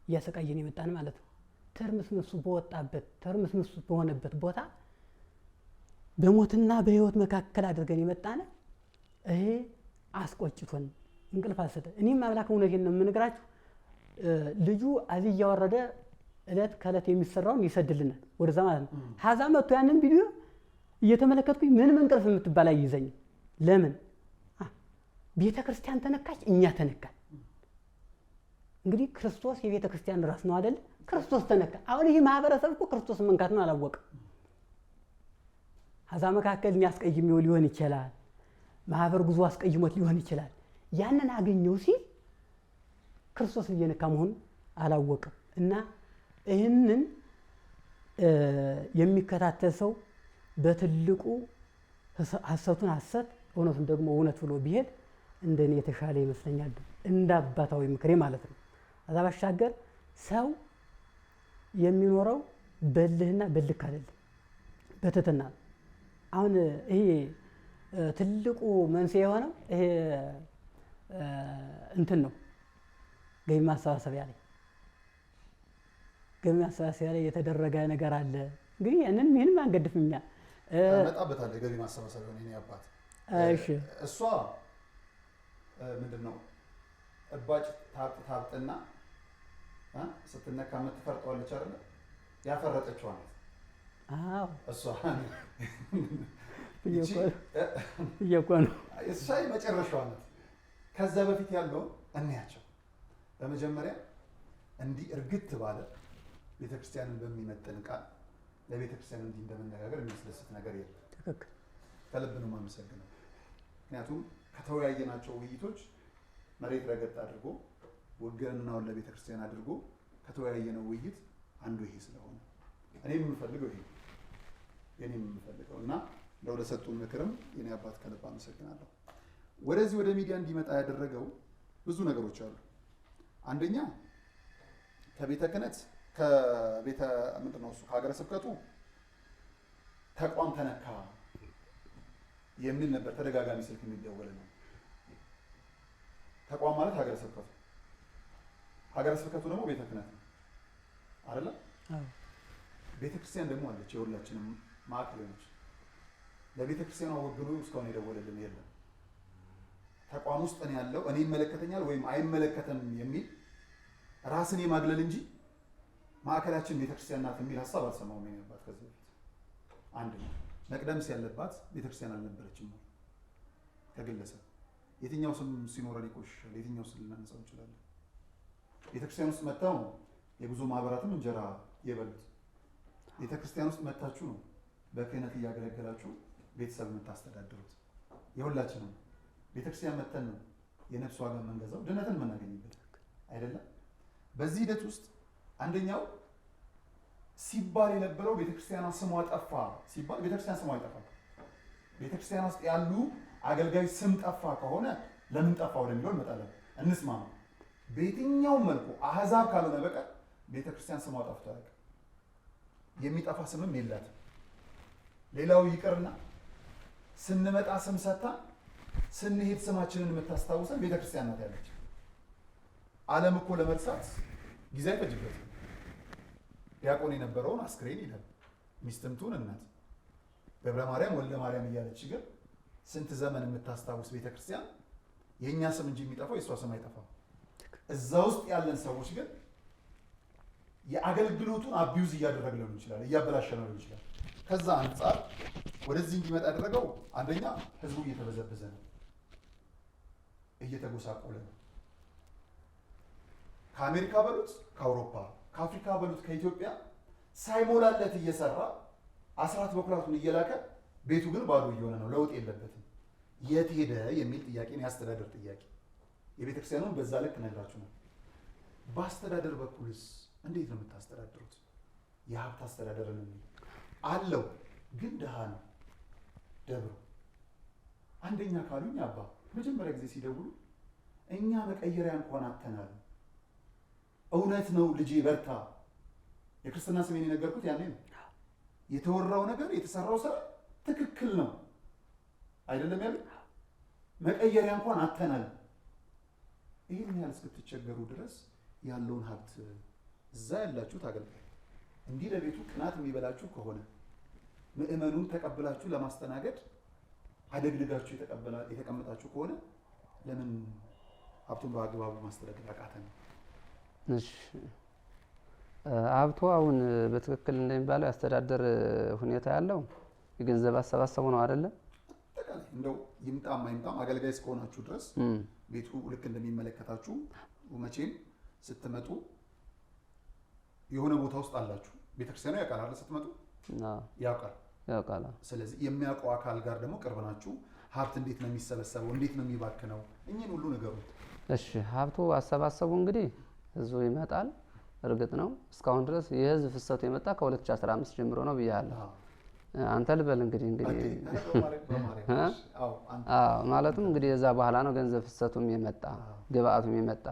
እያሰቃየን የመጣን ማለት ነው። ተርምስምሱ በወጣበት ተርምስምሱ በሆነበት ቦታ በሞትና በሕይወት መካከል አድርገን የመጣን ይሄ አስቆጭቶን እንቅልፍ አልሰጠ። እኔም አምላክ እውነቴን ነው የምነግራችሁ። ልጁ እዚህ እያወረደ እለት ከእለት የሚሰራውን ይሰድልናል ወደዛ ማለት ነው። ሀዛ መጥቶ ያንን ቪዲዮ እየተመለከትኩኝ ምንም እንቅልፍ የምትባል አይይዘኝም። ለምን ቤተ ክርስቲያን ተነካች፣ እኛ ተነካን። እንግዲህ ክርስቶስ የቤተ ክርስቲያን ራስ ነው አይደል? ክርስቶስ ተነካ። አሁን ይህ ማህበረሰብ እኮ ክርስቶስ መንካት ነው አላወቅም። ሀዛ መካከል እኔ አስቀይሜው ሊሆን ይችላል፣ ማህበር ጉዞ አስቀይሞት ሊሆን ይችላል። ያንን አገኘው ሲል ክርስቶስን እየነካ መሆኑን አላወቅም። እና ይህንን የሚከታተል ሰው በትልቁ ሐሰቱን ሐሰት እውነቱን ደግሞ እውነት ብሎ ቢሄድ እንደኔ የተሻለ ይመስለኛል፣ እንደ አባታዊ ምክሬ ማለት ነው። ከዛ ባሻገር ሰው የሚኖረው በልህና በልክ አይደለም፣ በትህትና ነው። አሁን ይሄ ትልቁ መንስኤ የሆነው ይሄ እንትን ነው፣ ገቢ ማሰባሰቢያ ላይ የተደረገ ነገር አለ። እንግዲህ ያንን ምንም አንገድፍም እኛ መጣበታል። የገቢ ማሰባሰቢያ ነው ያባት። እሺ እሷ ምንድነው እባጭ ታብጥና ስትነካ የምትፈርጠዋለች አይደለ? ያፈረጠችው ናት። አዎ እሷ እየቆ ነው እሷ የመጨረሻዋ ናት። ከዛ በፊት ያለው እንያቸው። በመጀመሪያ እንዲህ እርግት ባለ ቤተክርስቲያንን በሚመጥን ቃል ለቤተክርስቲያን እንዲህ እንደመነጋገር የሚያስደስት ነገር የለም። ትክክል። ከልብ ነው የማመሰግነው። ምክንያቱም ከተወያየናቸው ውይይቶች መሬት ረገጥ አድርጎ ውግንናውን ለቤተክርስቲያን አድርጎ ከተወያየነው ውይይት አንዱ ይሄ ስለሆነ እኔም የምፈልገው ይሄ የኔም የምፈልገው እና ለሰጡን ምክርም የኔ አባት ከልብ አመሰግናለሁ። ወደዚህ ወደ ሚዲያ እንዲመጣ ያደረገው ብዙ ነገሮች አሉ። አንደኛ ከቤተ ክህነት ከቤተ ምንድነው እሱ ከሀገረ ስብከቱ ተቋም ተነካ የሚል ነበር ተደጋጋሚ ስልክ የሚደወል ነው። ተቋም ማለት ሀገረ ስብከቱ፣ ሀገረ ስብከቱ ደግሞ ቤተ ክህነት ነው አይደለ? ቤተ ክርስቲያን ደግሞ አለች፣ የሁላችንም ማዕከል ነች። ለቤተ ክርስቲያኗ ወግኖ እስካሁን የደወለልን የለም። ተቋም ውስጥ ነው ያለው፣ እኔ ይመለከተኛል ወይም አይመለከተም የሚል ራስን የማግለል እንጂ ማዕከላችን ቤተክርስቲያን ናት የሚል ሀሳብ አልሰማሁም የነበራት ከዚህ በፊት። አንድ ነው መቅደምስ ያለባት ቤተክርስቲያን አልነበረችም ነው። ከግለሰብ የትኛው ስም ሲኖረን ይቆሽሻል፣ የትኛው ስም ልናነሳው እንችላለን። ቤተክርስቲያን ውስጥ መጥተው የጉዞ ማህበራትም እንጀራ የበሉት ቤተክርስቲያን ውስጥ መጥታችሁ ነው በክህነት እያገለገላችሁ ቤተሰብ የምታስተዳድሩት። የሁላችንም ቤተክርስቲያን መጥተን ነው የነፍስ ዋጋ የምንገዛው ድነትን የምናገኝበት አይደለም። በዚህ ሂደት ውስጥ አንደኛው ሲባል የነበረው ቤተክርስቲያኗ ስሟ ጠፋ ሲባል ቤተክርስቲያን ስሟ አይጠፋም። ቤተክርስቲያን ውስጥ ያሉ አገልጋዮች ስም ጠፋ ከሆነ ለምን ጠፋ ወደሚለው እንመጣለን። እንስማ ነው በየትኛውም መልኩ አህዛብ ካልሆነ በቀር ቤተክርስቲያን ስሟ ጠፍቶ አያውቅም። የሚጠፋ ስምም የላትም። ሌላው ይቅርና ስንመጣ ስም ሰታ ስንሄድ ስማችንን የምታስታውሰን ቤተክርስቲያን ናት ያለች። ዓለም እኮ ለመርሳት ጊዜ አይፈጅበትም። ዲያቆን የነበረውን አስክሬን ይላል፣ ሚስትምቱን እናት ገብረ ማርያም ወልደ ማርያም እያለች ግን ስንት ዘመን የምታስታውስ ቤተክርስቲያን የእኛ ስም እንጂ የሚጠፋው የእሷ ስም አይጠፋም። እዛ ውስጥ ያለን ሰዎች ግን የአገልግሎቱን አቢዩዝ እያደረግን ሊሆን ይችላል፣ እያበላሸን ሊሆን ይችላል። ከዛ አንጻር ወደዚህ እንዲመጣ ያደረገው አንደኛ ህዝቡ እየተበዘበዘ ነው። እየተጎሳቆለ ነው። ከአሜሪካ በሉት ከአውሮፓ ከአፍሪካ በሉት ከኢትዮጵያ ሳይሞላለት እየሰራ አስራት በኩራቱን እየላከ ቤቱ ግን ባዶ እየሆነ ነው። ለውጥ የለበትም። የት ሄደ የሚል ጥያቄ ነው። የአስተዳደር ጥያቄ የቤተክርስቲያኑን በዛ ልክ ነግራችሁ ነው። በአስተዳደር በኩልስ እንዴት ነው የምታስተዳድሩት? የሀብት አስተዳደርን አለው ግን ድሃ ነው ደብሩ። አንደኛ ካሉኝ አባ መጀመሪያ ጊዜ ሲደውሉ እኛ መቀየሪያ እንኳን አተናል። እውነት ነው ልጄ በርታ። የክርስትና ስሜን የነገርኩት ያኔ ነው። የተወራው ነገር የተሰራው ስራ ትክክል ነው አይደለም ያለ መቀየሪያ እንኳን አተናል። ይህን ያህል እስክትቸገሩ ድረስ ያለውን ሀብት እዛ ያላችሁት አገልጋይ እንዲህ ለቤቱ ቅናት የሚበላችሁ ከሆነ ምእመኑን ተቀብላችሁ ለማስተናገድ አደግድጋችሁ የተቀመጣችሁ ከሆነ ለምን ሀብቱን በአግባቡ ማስተዳደር አቃተን? እሺ ሀብቱ አሁን በትክክል እንደሚባለው ያስተዳደር ሁኔታ ያለው የገንዘብ አሰባሰቡ ነው አይደለም? አጠቃላይ እንደው ይምጣም አይምጣም አገልጋይ እስከሆናችሁ ድረስ ቤቱ ልክ እንደሚመለከታችሁ መቼም ስትመጡ የሆነ ቦታ ውስጥ አላችሁ። ቤተክርስቲያኑ ያውቃል አይደል? ስትመጡ ያውቃል። ስለዚህ የሚያውቀው አካል ጋር ደግሞ ቅርብ ናችሁ። ሀብት እንዴት ነው የሚሰበሰበው? እንዴት ነው የሚባክነው? እኚህን ሁሉ ነገሩ። እሺ ሀብቱ አሰባሰቡ እንግዲህ ህዝቡ ይመጣል። እርግጥ ነው እስካሁን ድረስ የህዝብ ፍሰቱ የመጣ ከ2015 ጀምሮ ነው ብያለሁ። አንተ ልበል እንግዲህ ማለትም እንግዲህ እዛ በኋላ ነው ገንዘብ ፍሰቱም የመጣ ግብአቱም የመጣ።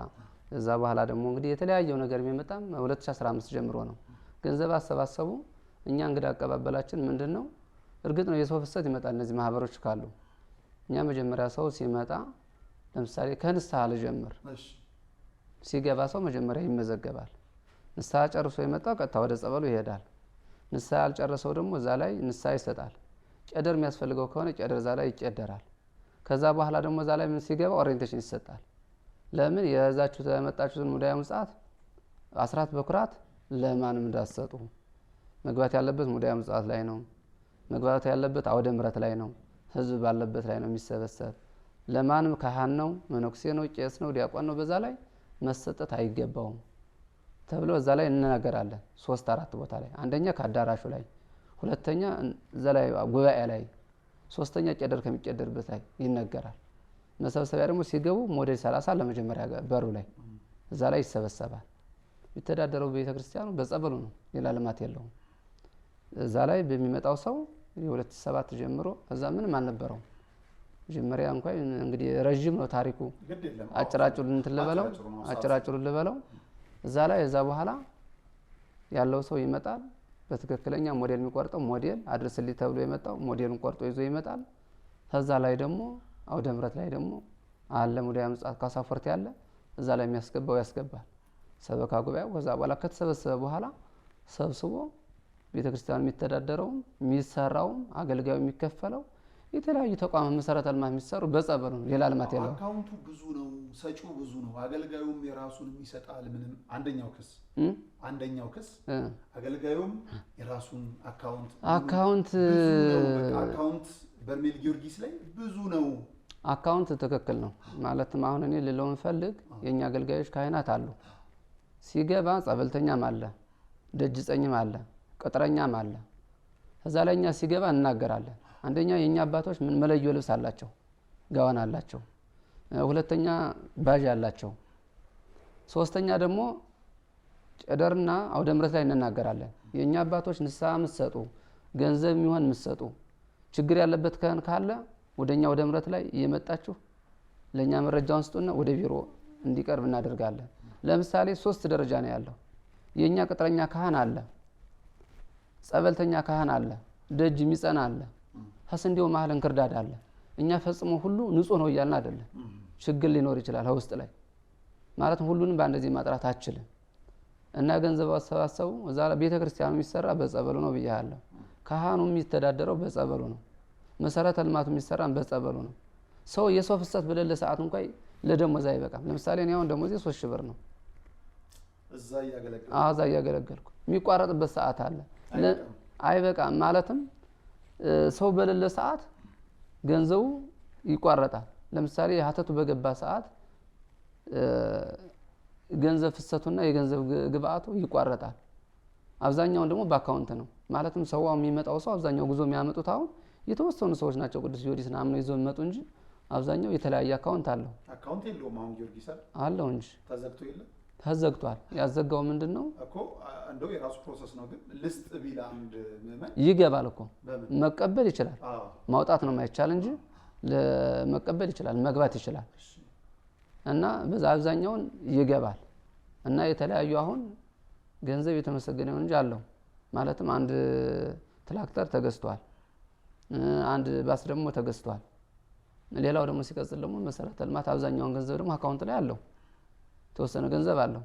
እዛ በኋላ ደግሞ እንግዲህ የተለያየው ነገር የመጣም 2015 ጀምሮ ነው። ገንዘብ አሰባሰቡ እኛ እንግዲህ አቀባበላችን ምንድን ነው? እርግጥ ነው የሰው ፍሰት ይመጣል። እነዚህ ማህበሮች ካሉ እኛ መጀመሪያ ሰው ሲመጣ ለምሳሌ ከንስሐ ልጀምር። ሲገባ ሰው መጀመሪያ ይመዘገባል። ንስሐ ጨርሶ የመጣው ቀጥታ ወደ ጸበሉ ይሄዳል። ንስሐ ያልጨረሰው ደግሞ እዛ ላይ ንስሐ ይሰጣል። ጨደር የሚያስፈልገው ከሆነ ጨደር እዛ ላይ ይጨደራል። ከዛ በኋላ ደግሞ እዛ ላይ ምን ሲገባ ኦሪየንቴሽን ይሰጣል። ለምን የያዛችሁ የመጣችሁትን ሙዳየ ምጽዋት አስራት በኩራት ለማንም እንዳትሰጡ። መግባት ያለበት ሙዳየ ምጽዋት ላይ ነው። መግባት ያለበት አውደ ምሕረት ላይ ነው። ህዝብ ባለበት ላይ ነው የሚሰበሰብ። ለማንም ካህን ነው፣ መነኩሴ ነው፣ ቄስ ነው፣ ዲያቆን ነው በዛ ላይ መሰጠት አይገባውም ተብሎ እዛ ላይ እንናገራለን። 3-4 ቦታ ላይ አንደኛ ከአዳራሹ ላይ፣ ሁለተኛ እዛ ላይ ጉባኤ ላይ፣ ሶስተኛ ጨደር ከሚጨደርበት ላይ ይነገራል። መሰብሰቢያ ደግሞ ሲገቡ ሞዴል 30 ለመጀመሪያ በሩ ላይ እዛ ላይ ይሰበሰባል። የሚተዳደረው ቤተክርስቲያኑ በጸበሉ ነው፣ ሌላ ልማት የለውም። እዛ ላይ በሚመጣው ሰው የ2007 ጀምሮ እዛ ምንም አልነበረውም። መጀመሪያ እንኳን እንግዲህ ረጅም ነው ታሪኩ። አጭራጭሩን ልበለው እዛ ላይ እዛ በኋላ ያለው ሰው ይመጣል። በትክክለኛ ሞዴል የሚቆርጠው ሞዴል አድርስልኝ ተብሎ የመጣው ሞዴሉን ቆርጦ ይዞ ይመጣል። ከዛ ላይ ደግሞ አውደ ምሕረት ላይ ደግሞ አለ ሙዳየ ምጽዋት ካሳፎርት ያለ እዛ ላይ የሚያስገባው ያስገባል። ሰበካ ጉባኤው ከዛ በኋላ ከተሰበሰበ በኋላ ሰብስቦ ቤተክርስቲያኑ የሚተዳደረውም የሚሰራውም አገልጋዩ የሚከፈለው የተለያዩ ተቋማት መሰረተ ልማት የሚሰሩ በጸበሉ ነው። ሌላ ልማት የለውም። አካውንቱ ብዙ ነው፣ ሰጪው ብዙ ነው፣ አገልጋዩም የራሱን ይሰጣል። ምንም አንደኛው ክስ አገልጋዩም የራሱን አካውንት በርሜል ጊዮርጊስ ላይ ብዙ ነው። አካውንት ትክክል ነው። ማለትም አሁን እኔ ልለው እንፈልግ የኛ አገልጋዮች ካህናት አሉ። ሲገባ ጸበልተኛም አለ፣ ደጅ ጸኝም አለ፣ ቅጥረኛም አለ። ከዛ ላይ እኛ ሲገባ እናገራለን። አንደኛ የኛ አባቶች ምን መለዮ ልብስ አላቸው፣ ጋዋን አላቸው። ሁለተኛ ባዥ አላቸው። ሶስተኛ ደግሞ ጨደርና አውደ ምሕረት ላይ እንናገራለን። የኛ አባቶች ንስሐ ምትሰጡ ገንዘብ የሚሆን ምትሰጡ ችግር ያለበት ካህን ካለ ወደኛ አውደ ምሕረት ላይ እየመጣችሁ ለኛ መረጃውን ስጡና ወደ ቢሮ እንዲቀርብ እናደርጋለን። ለምሳሌ 3 ደረጃ ነው ያለው። የኛ ቅጥረኛ ካህን አለ፣ ጸበልተኛ ካህን አለ፣ ደጅ የሚጸና አለ፣ ከስንዴው መሀል እንክርዳድ አለ። እኛ ፈጽሞ ሁሉ ንጹህ ነው እያልን አይደለም። ችግር ሊኖር ይችላል ውስጥ ላይ ማለት ሁሉንም በአንደዚህ ማጥራት አችልም። እና ገንዘብ አሰባሰቡ እዛ ቤተክርስቲያኑ የሚሰራ በጸበሉ ነው ብያለሁ። ካህኑ የሚተዳደረው በጸበሉ ነው። መሰረተ ልማቱ የሚሰራም በጸበሉ ነው። ሰው የሰው ፍሰት በሌለ ሰዓት እንኳን ለደሞዝ አይበቃም። ለምሳሌ እኔ አሁን ደሞዜ 3,000 ብር ነው። እዛ እያገለገልኩ የሚቋረጥበት ሰዓት አለ። አይበቃም ማለትም ሰው በሌለ ሰዓት ገንዘቡ ይቋረጣል። ለምሳሌ ሀተቱ በገባ ሰዓት ገንዘብ ፍሰቱና የገንዘብ ግብአቱ ይቋረጣል። አብዛኛውን ደግሞ በአካውንት ነው። ማለትም ሰው የሚመጣው ሰው አብዛኛው ጉዞ የሚያመጡት አሁን የተወሰኑ ሰዎች ናቸው ቅዱስ ጊዮርጊስን አምነው ይዘው የሚመጡ እንጂ አብዛኛው የተለያየ አካውንት አለው። አካውንት የለውም አሁን ጊዮርጊስ አለው እንጂ ተዘግቶ የለም። ተዘግቷል። ያዘጋው ምንድነው እኮ እንደው የራሱ ፕሮሰስ ነው። ግን ልስጥ ቢል አንድ ምዕመን ይገባል እኮ መቀበል ይችላል። ማውጣት ነው የማይቻል እንጂ ለመቀበል ይችላል፣ መግባት ይችላል። እና በዛ አብዛኛውን ይገባል። እና የተለያዩ አሁን ገንዘብ የተመሰገነ ነው እንጂ አለው። ማለትም አንድ ትራክተር ተገዝቷል፣ አንድ ባስ ደግሞ ተገዝቷል። ሌላው ደግሞ ሲቀጥል ደግሞ መሰረተ ልማት አብዛኛውን ገንዘብ ደግሞ አካውንት ላይ አለው፣ ተወሰነ ገንዘብ አለው።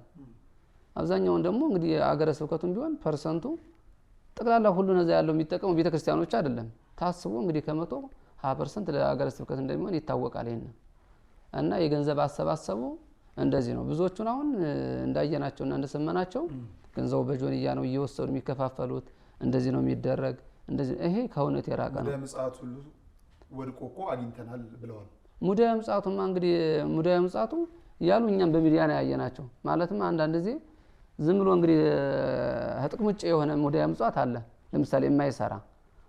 አብዛኛውን ደግሞ እንግዲህ አገረ ስብከቱም ቢሆን ፐርሰንቱ ጠቅላላ ሁሉ ነዛ ያለው የሚጠቀሙ ቤተክርስቲያኖች አይደለም። ታስቦ እንግዲህ ከመቶ 20% ለአገረ ስብከት እንደሚሆን ይታወቃል። ይሄን እና የገንዘብ አሰባሰቡ እንደዚህ ነው። ብዙዎቹን አሁን እንዳየናቸውና እንደሰማናቸው ገንዘቡ በጆንያ ነው እየወሰዱ የሚከፋፈሉት። እንደዚህ ነው የሚደረግ። እንደዚህ ይሄ ከእውነት የራቀ ነው። ሙዳየ ምጽአት ሁሉ ወድቆ እኮ አግኝተናል ብለዋል። ሙዳየ ምጽአቱማ እንግዲህ ሙዳየ ምጽአቱ ያሉ እኛም በሚዲያ ነው ያየናቸው። ማለትም አንዳንድ ጊዜ ዝም ብሎ እንግዲህ ጥቅም ውጭ የሆነ ሙዳየ ምጽአት አለ። ለምሳሌ የማይሰራ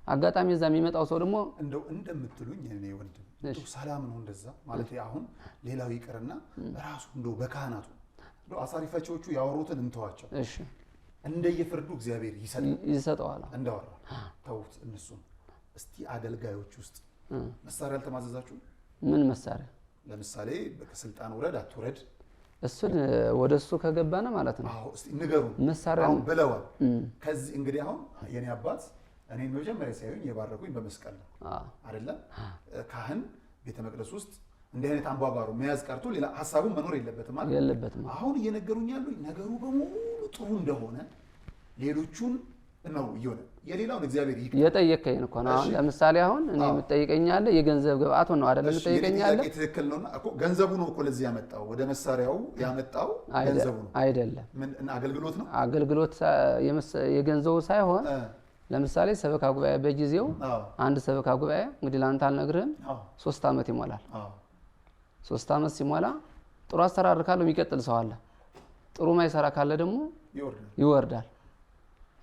አጋጣሚ እዛ የሚመጣው ሰው ደግሞ እንደው እንደምትሉኝ እኔ ወንድም ሰላም ነው እንደዛ ማለት አሁን ሌላው ይቅርና ራሱ እንደው በካህናቱ እንደው አሳሪ ፈቺዎቹ ያወሩትን እንተዋቸው። እሺ እንደየፍርዱ እግዚአብሔር ይሰጠዋል። እንዳወራ ተውት። እነሱም እስቲ አገልጋዮች ውስጥ መሳሪያ አልተማዘዛችሁ? ምን መሳሪያ? ለምሳሌ በስልጣን ውረድ አትውረድ እሱን ወደሱ ከገባነ ማለት ነው። አዎ እስቲ ንገሩን። መሳሪያ አሁን ብለዋል። ከዚህ እንግዲህ አሁን የኔ አባት እኔን መጀመሪያ ሳይሆን የባረኩኝ በመስቀል ነው አይደለም። ካህን ቤተ መቅደስ ውስጥ እንዲህ አይነት አምባጓሮ መያዝ ቀርቶ ሌላ ሐሳቡ መኖር የለበትም ማለት የለበትም። አሁን እየነገሩኝ ያሉኝ ነገሩ በሙሉ ጥሩ እንደሆነ ሌሎቹን ነው ይሆነ የሌላውን እግዚአብሔር ይክ የጠየቀኝ እኮ ነው። አሁን ለምሳሌ አሁን እኔ የምጠይቀኛለ የገንዘብ ግብአቱ ነው አይደል? የምጠይቀኛለ ትክክል ነውና እኮ ገንዘቡ ነው እኮ ለዚህ ያመጣው ወደ መሳሪያው ያመጣው ገንዘቡ ነው አይደለም። ምን አገልግሎት ነው? አገልግሎት የገንዘቡ ሳይሆን ለምሳሌ ሰበካ ጉባኤ በጊዜው አንድ ሰበካ ጉባኤ እንግዲህ ላንተ አልነግርህም 3 ዓመት ይሞላል። 3 ዓመት ሲሞላ ጥሩ አሰራር ካለው የሚቀጥል ሰው አለ። ጥሩ ማይሰራ ካለ ደግሞ ይወርዳል።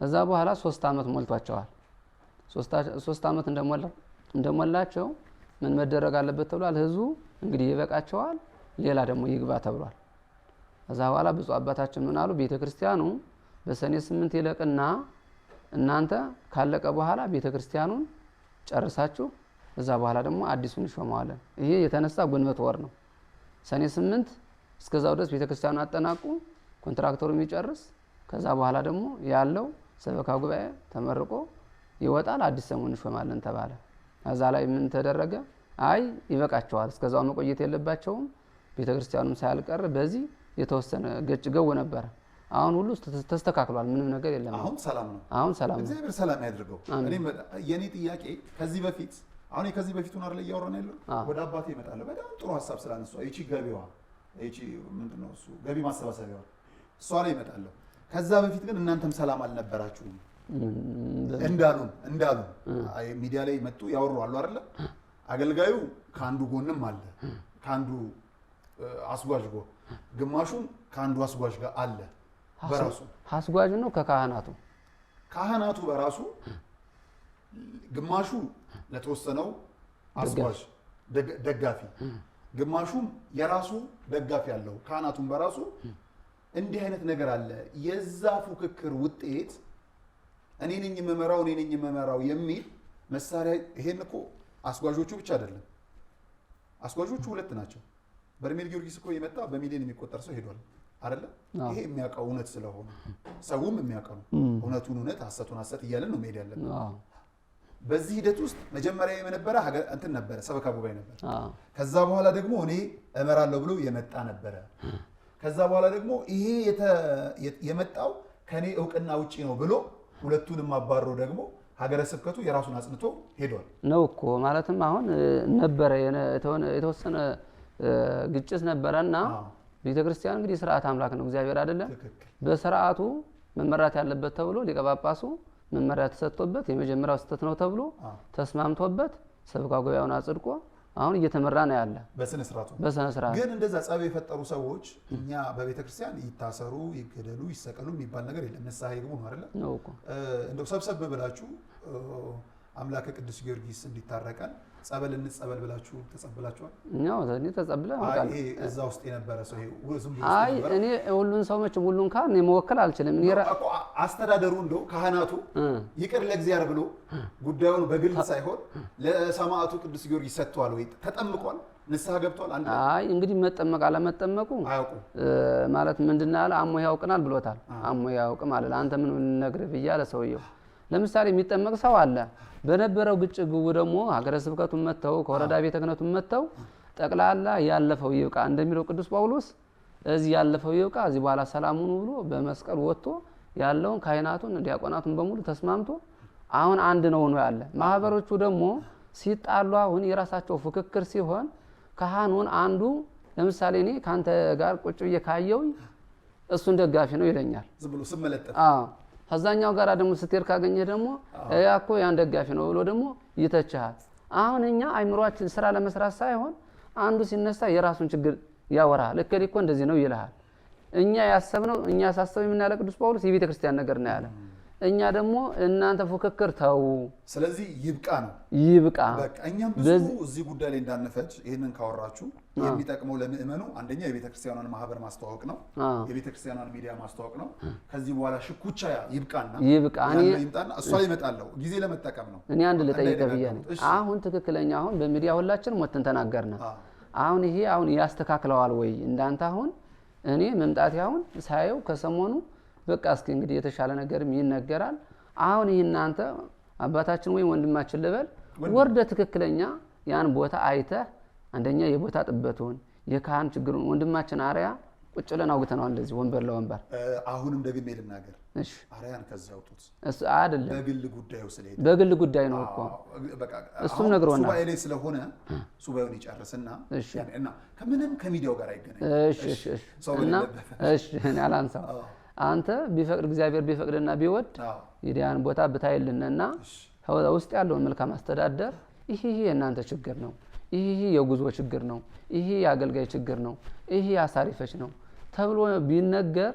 ከዛ በኋላ 3 ዓመት ሞልቷቸዋል። 3 ዓመት እንደሞላቸው ምን መደረግ አለበት ተብሏል። ህዝቡ እንግዲህ ይበቃቸዋል፣ ሌላ ደግሞ ይግባ ተብሏል። ከዛ በኋላ ብፁዕ አባታችን ምን አሉ? ቤተክርስቲያኑ በሰኔ 8 ይለቅና እናንተ ካለቀ በኋላ ቤተክርስቲያኑን ጨርሳችሁ እዛ በኋላ ደግሞ አዲሱን ይሾማዋለን። ይሄ የተነሳ ግንቦት ወር ነው። ሰኔ 8 እስከዛው ድረስ ቤተክርስቲያኑን አጠናቁ፣ ኮንትራክተሩ የሚጨርስ ከዛ በኋላ ደግሞ ያለው ሰበካ ጉባኤ ተመርቆ ይወጣል፣ አዲስ ሰሞን እንሾማለን ተባለ። ከዛ ላይ ምን ተደረገ? አይ ይበቃቸዋል፣ እስከዛው መቆየት የለባቸውም፣ ቤተክርስቲያኑም ሳያልቀር በዚህ የተወሰነ ገጭ ገው ነበር። አሁን ሁሉ ተስተካክሏል፣ ምንም ነገር የለም። አሁን ሰላም ነው። አሁን ሰላም ነው። እግዚአብሔር ሰላም ያድርገው። እኔ የኔ ጥያቄ ከዚህ በፊት አሁን ከዚህ በፊቱን አይደል እያወራን ያለው ወደ አባቴ እመጣለሁ። በጣም ጥሩ ሀሳብ ስላነሳ እቺ ገቢዋ እቺ ምንድነው እሱ ገቢ ማሰባሰቢያዋ እሷ ላይ እመጣለሁ። ከዛ በፊት ግን እናንተም ሰላም አልነበራችሁም እንዳሉ ሚዲያ ላይ መጡ ያወሩ አሉ አይደለ? አገልጋዩ ካንዱ ጎንም አለ፣ ካንዱ አስጓዥ ጎን፣ ግማሹም ካንዱ አስጓዥ ጋር አለ። በራሱ አስጓዥ ነው ካህናቱ በራሱ ግማሹ ለተወሰነው አስጓዥ ደጋፊ፣ ግማሹም የራሱ ደጋፊ አለው። ካህናቱም በራሱ እንዲህ አይነት ነገር አለ። የዛ ፉክክር ውጤት እኔ ነኝ የምመራው የሚል መሳሪያ። ይሄን እኮ አስጓዦቹ ብቻ አይደለም፣ አስጓዦቹ 2 ናቸው። በርሜል ጊዮርጊስ እኮ የመጣ በሚሊዮን የሚቆጠር ሰው ሄዷል አይደለ? ይሄ የሚያውቀው እውነት ስለሆነ ሰውም የሚያውቀው እውነቱን እውነት ሐሰቱን ሐሰት እያለን ነው መሄድ ያለብን። በዚህ ሂደት ውስጥ መጀመሪያ የነበረ እንትን ነበረ፣ ሰበካ ጉባኤ ነበር። ከዛ በኋላ ደግሞ እኔ እመራለሁ ብሎ የመጣ ነበረ። ከዛ በኋላ ደግሞ ይሄ የመጣው ከኔ እውቅና ውጪ ነው ብሎ ሁለቱንም አባሮ ደግሞ ሀገረ ስብከቱ የራሱን አጽንቶ ሄዷል ነው እኮ። ማለትም አሁን ነበረ የተወሰነ ግጭት ነበረና ቤተክርስቲያን እንግዲህ ስርዓት አምላክ ነው እግዚአብሔር አይደለም። በስርዓቱ መመራት ያለበት ተብሎ ሊቀ ጳጳሱ መመሪያ ተሰጥቶበት የመጀመሪያው ስህተት ነው ተብሎ ተስማምቶበት ሰበካ ጉባኤውን አጽድቆ አሁን እየተመራ ነው ያለ በስነ ስርዓት። ግን እንደዛ ጸብ የፈጠሩ ሰዎች እኛ በቤተክርስቲያን ይታሰሩ ይገደሉ ይሰቀሉ የሚባል ነገር የለም። ንስሐ ይግቡ ነው አይደል? እንደው ሰብሰብ ብላችሁ አምላከ ቅዱስ ጊዮርጊስ እንዲታረቀን ጸበል እንጸበል ብላችሁ ተጸብላችኋል? ነው ዘኔ ተጸብለ አውቃለሁ። አይ እዛ ውስጥ የነበረ ሰው ዝም ብሎ አይ እኔ ሁሉን ሰው መቼም ሁሉን ካን መወከል አልችልም። እኔ አስተዳደሩ እንደው ካህናቱ ይቅር ለእግዚአብሔር ብሎ ጉዳዩን በግል ሳይሆን ለሰማዕቱ ቅዱስ ጊዮርጊስ ሰጥቷል ወይ ተጠምቋል? ንስሐ ገብቷል? አንድ አይ እንግዲህ መጠመቅ አለመጠመቁ ማለት ምንድነው ያለ አሞ ያውቅናል ብሎታል። አሞ ያውቅ ማለት አንተ ምን ነግር ብያለ ሰውየው ለምሳሌ የሚጠመቅ ሰው አለ። በነበረው ግጭት ግቡ ደግሞ ሀገረ ስብከቱን መተው ከወረዳ ቤተ ክህነቱን መተው ጠቅላላ ያለፈው ይብቃ እንደሚለው ቅዱስ ጳውሎስ እዚህ ያለፈው ይብቃ እዚህ በኋላ ሰላሙን ብሎ በመስቀል ወጥቶ ያለውን ካህናቱን ዲያቆናቱን በሙሉ ተስማምቶ አሁን አንድ ነው ያለ። ማህበሮቹ ደግሞ ሲጣሉ አሁን የራሳቸው ፍክክር ሲሆን ካህኑን አንዱ ለምሳሌ እኔ ካንተ ጋር ቁጭ ብዬ ካየው እሱን ደጋፊ ነው ይለኛል ዝም ብሎ ስመለጠፍ ከዛኛው ጋር ደግሞ ስትሄድ ካገኘህ ደግሞ ያኮ ያን ደጋፊ ነው ብሎ ደግሞ ይተቻል። አሁን እኛ አይምሮአችን ስራ ለመስራት ሳይሆን አንዱ ሲነሳ የራሱን ችግር ያወራል። እከሌ እኮ እንደዚህ ነው ይልሃል። እኛ ያሰብነው እኛ ሳሰብ የምናለ ቅዱስ ጳውሎስ የቤተ ክርስቲያን ነገር ነው ያለ። እኛ ደግሞ እናንተ ፉክክር ተው ስለዚህ ይብቃ ነው ይብቃ። በቃ እኛም ብዙ እዚህ ጉዳይ ላይ እንዳንፈጅ ይሄንን ካወራችሁ የሚጠቅመው ለምእመኑ አንደኛ የቤተ ክርስቲያኗን ማህበር ማስተዋወቅ ነው፣ የቤተ ክርስቲያኗን ሚዲያ ማስተዋወቅ ነው። ከዚህ በኋላ ሽኩቻ ይብቃና እኔ ይምጣና እሷ ላይ እመጣለሁ ጊዜ ለመጠቀም ነው። እኔ አንድ ልጠይቅ ብያለሁ። አሁን ትክክለኛ አሁን በሚዲያ ሁላችን ወጥተን ተናገርና አሁን ይሄ አሁን ያስተካክለዋል ወይ እንዳንተ አሁን እኔ መምጣት አሁን ሳየው ከሰሞኑ በቃ እስኪ እንግዲህ የተሻለ ነገርም ይነገራል። አሁን ይሄናንተ አባታችን ወይ ወንድማችን ልበል ወርደ ትክክለኛ ያን ቦታ አይተህ አንደኛ የቦታ ጥበቱን የካህን ችግሩን ወንድማችን አርያ ቁጭ ብለን አውግተናል። እንደዚህ ወንበር ለወንበር አሁንም ደግሜ ልናገር እሺ አርያን ከዛው ጡት እሱ አይደለም በግል ጉዳዩ ስለሄደ በግል ጉዳይ ነው እኮ በቃ እሱም ነግሮናል። ሱባኤ ላይ ስለሆነ ሱባኤውን ይጨርስና እና ከምንም ከሚዲያው ጋር አይገናኝ። እሺ እና እሺ እኔ አላንሳው አንተ ቢፈቅድ እግዚአብሔር ቢፈቅድና ቢወድ የዲያን ቦታ ብታይልንና ውስጥ ያለውን መልካም አስተዳደር ይሄ የእናንተ ችግር ነው፣ ይሄ የጉዞ ችግር ነው፣ ይሄ የአገልጋይ ችግር ነው፣ ይሄ አሳሪፈች ነው ተብሎ ቢነገር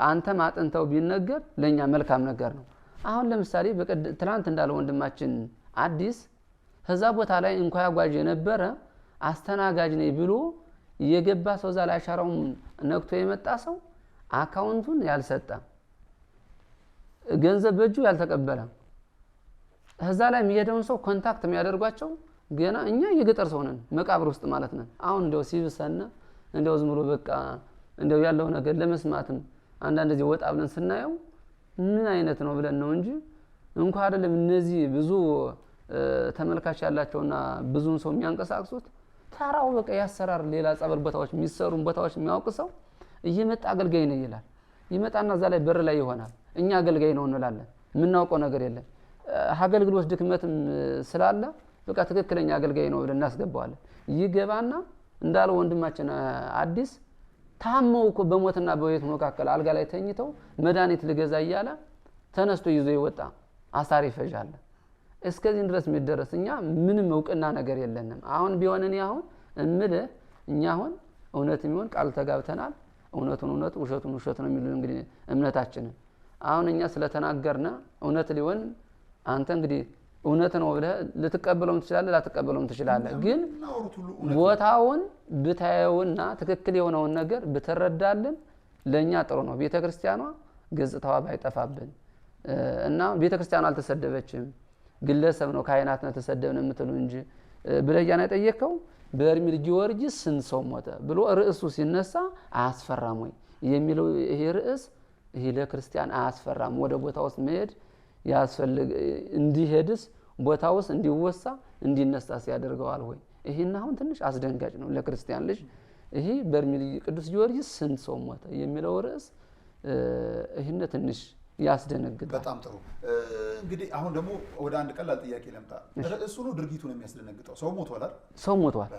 አንተ ማጥንተው ቢነገር ለኛ መልካም ነገር ነው። አሁን ለምሳሌ ትላንት እንዳለ ወንድማችን አዲስ ከዛ ቦታ ላይ እንኳን ያጓዥ የነበረ አስተናጋጅ ነኝ ብሎ የገባ ሰው ዛ ላይ አሻራውን ነክቶ የመጣ ሰው አካውንቱን ያልሰጠ ገንዘብ በእጁ ያልተቀበለ ከዛ ላይ የሚሄደውን ሰው ኮንታክት የሚያደርጓቸው ገና እኛ የገጠር ሰው ነን መቃብር ውስጥ ማለት ነን። አሁን እንደው ሲብሰና እንደው ዝም ብሎ በቃ እንደው ያለው ነገር ለመስማትም አንዳንድ ጊዜ ወጣ ብለን ስናየው ምን አይነት ነው ብለን ነው እንጂ እንኳን አይደለም እነዚህ ብዙ ተመልካች ያላቸውና ብዙን ሰው የሚያንቀሳቅሱት ታራው በቃ ያሰራር ሌላ ጸበል ቦታዎች የሚሰሩ ቦታዎች የሚያውቅ ሰው እየመጣ አገልጋይ ነው ይላል። ይመጣና እዛ ላይ በር ላይ ይሆናል። እኛ አገልጋይ ነው እንላለን። የምናውቀው ነገር የለም። አገልግሎት ድክመትም ስላለ በቃ ትክክለኛ አገልጋይ ነው ብለን እናስገባዋለን። ይገባና እንዳለው ወንድማችን አዲስ ታመው እኮ በሞትና በህይወት መካከል አልጋ ላይ ተኝተው መድኃኒት ልገዛ እያለ ተነስቶ ይዞ ይወጣ አሳሪ ይፈጃል። እስከዚህ ድረስ የሚደረስ እኛ ምንም እውቅና ነገር የለንም። አሁን ቢሆን እኔ አሁን እምልህ እኛ አሁን እውነት የሚሆን ቃል ተጋብተናል። እውነቱን እውነት ውሸቱን ውሸት ነው የሚሉ እንግዲህ እምነታችንን አሁን እኛ ስለተናገርና እውነት ሊሆን አንተ እንግዲህ እውነት ነው ብለህ ልትቀበለውም ትችላለህ ላትቀበለውም ትችላለህ። ግን ቦታውን ብታየውና ትክክል የሆነውን ነገር ብትረዳልን ለኛ ጥሩ ነው። ቤተክርስቲያኗ ገጽታዋ ባይጠፋብን እና ቤተክርስቲያኗ አልተሰደበችም ግለሰብ ነው ካህናት ነው ተሰደብን የምትሉ እንጂ ብለያና ጠየቀው በርሚል ጊዮርጊስ ስንት ሰው ሞተ ብሎ ርዕሱ ሲነሳ አያስፈራም ወይ የሚለው ይሄ ርዕስ ይሄ ለክርስቲያን አያስፈራም? ወደ ቦታው ውስጥ መሄድ ያስፈልግ እንዲሄድስ ቦታው ውስጥ እንዲወሳ እንዲነሳስ ያደርገዋል ወይ? ይሄን አሁን ትንሽ አስደንጋጭ ነው ለክርስቲያን ልጅ። ይሄ በርሚል ቅዱስ ጊዮርጊስ ስንት ሰው ሞተ የሚለው ርዕስ ይሄን ትንሽ ያስደነግጣል። በጣም ጥሩ። እንግዲህ አሁን ደግሞ ወደ አንድ ቀላል ጥያቄ ለምጣ። ርዕሱ ነው ድርጊቱ ነው የሚያስደነግጠው? ሰው ሞቷል አይደል? ሰው ሞቷል።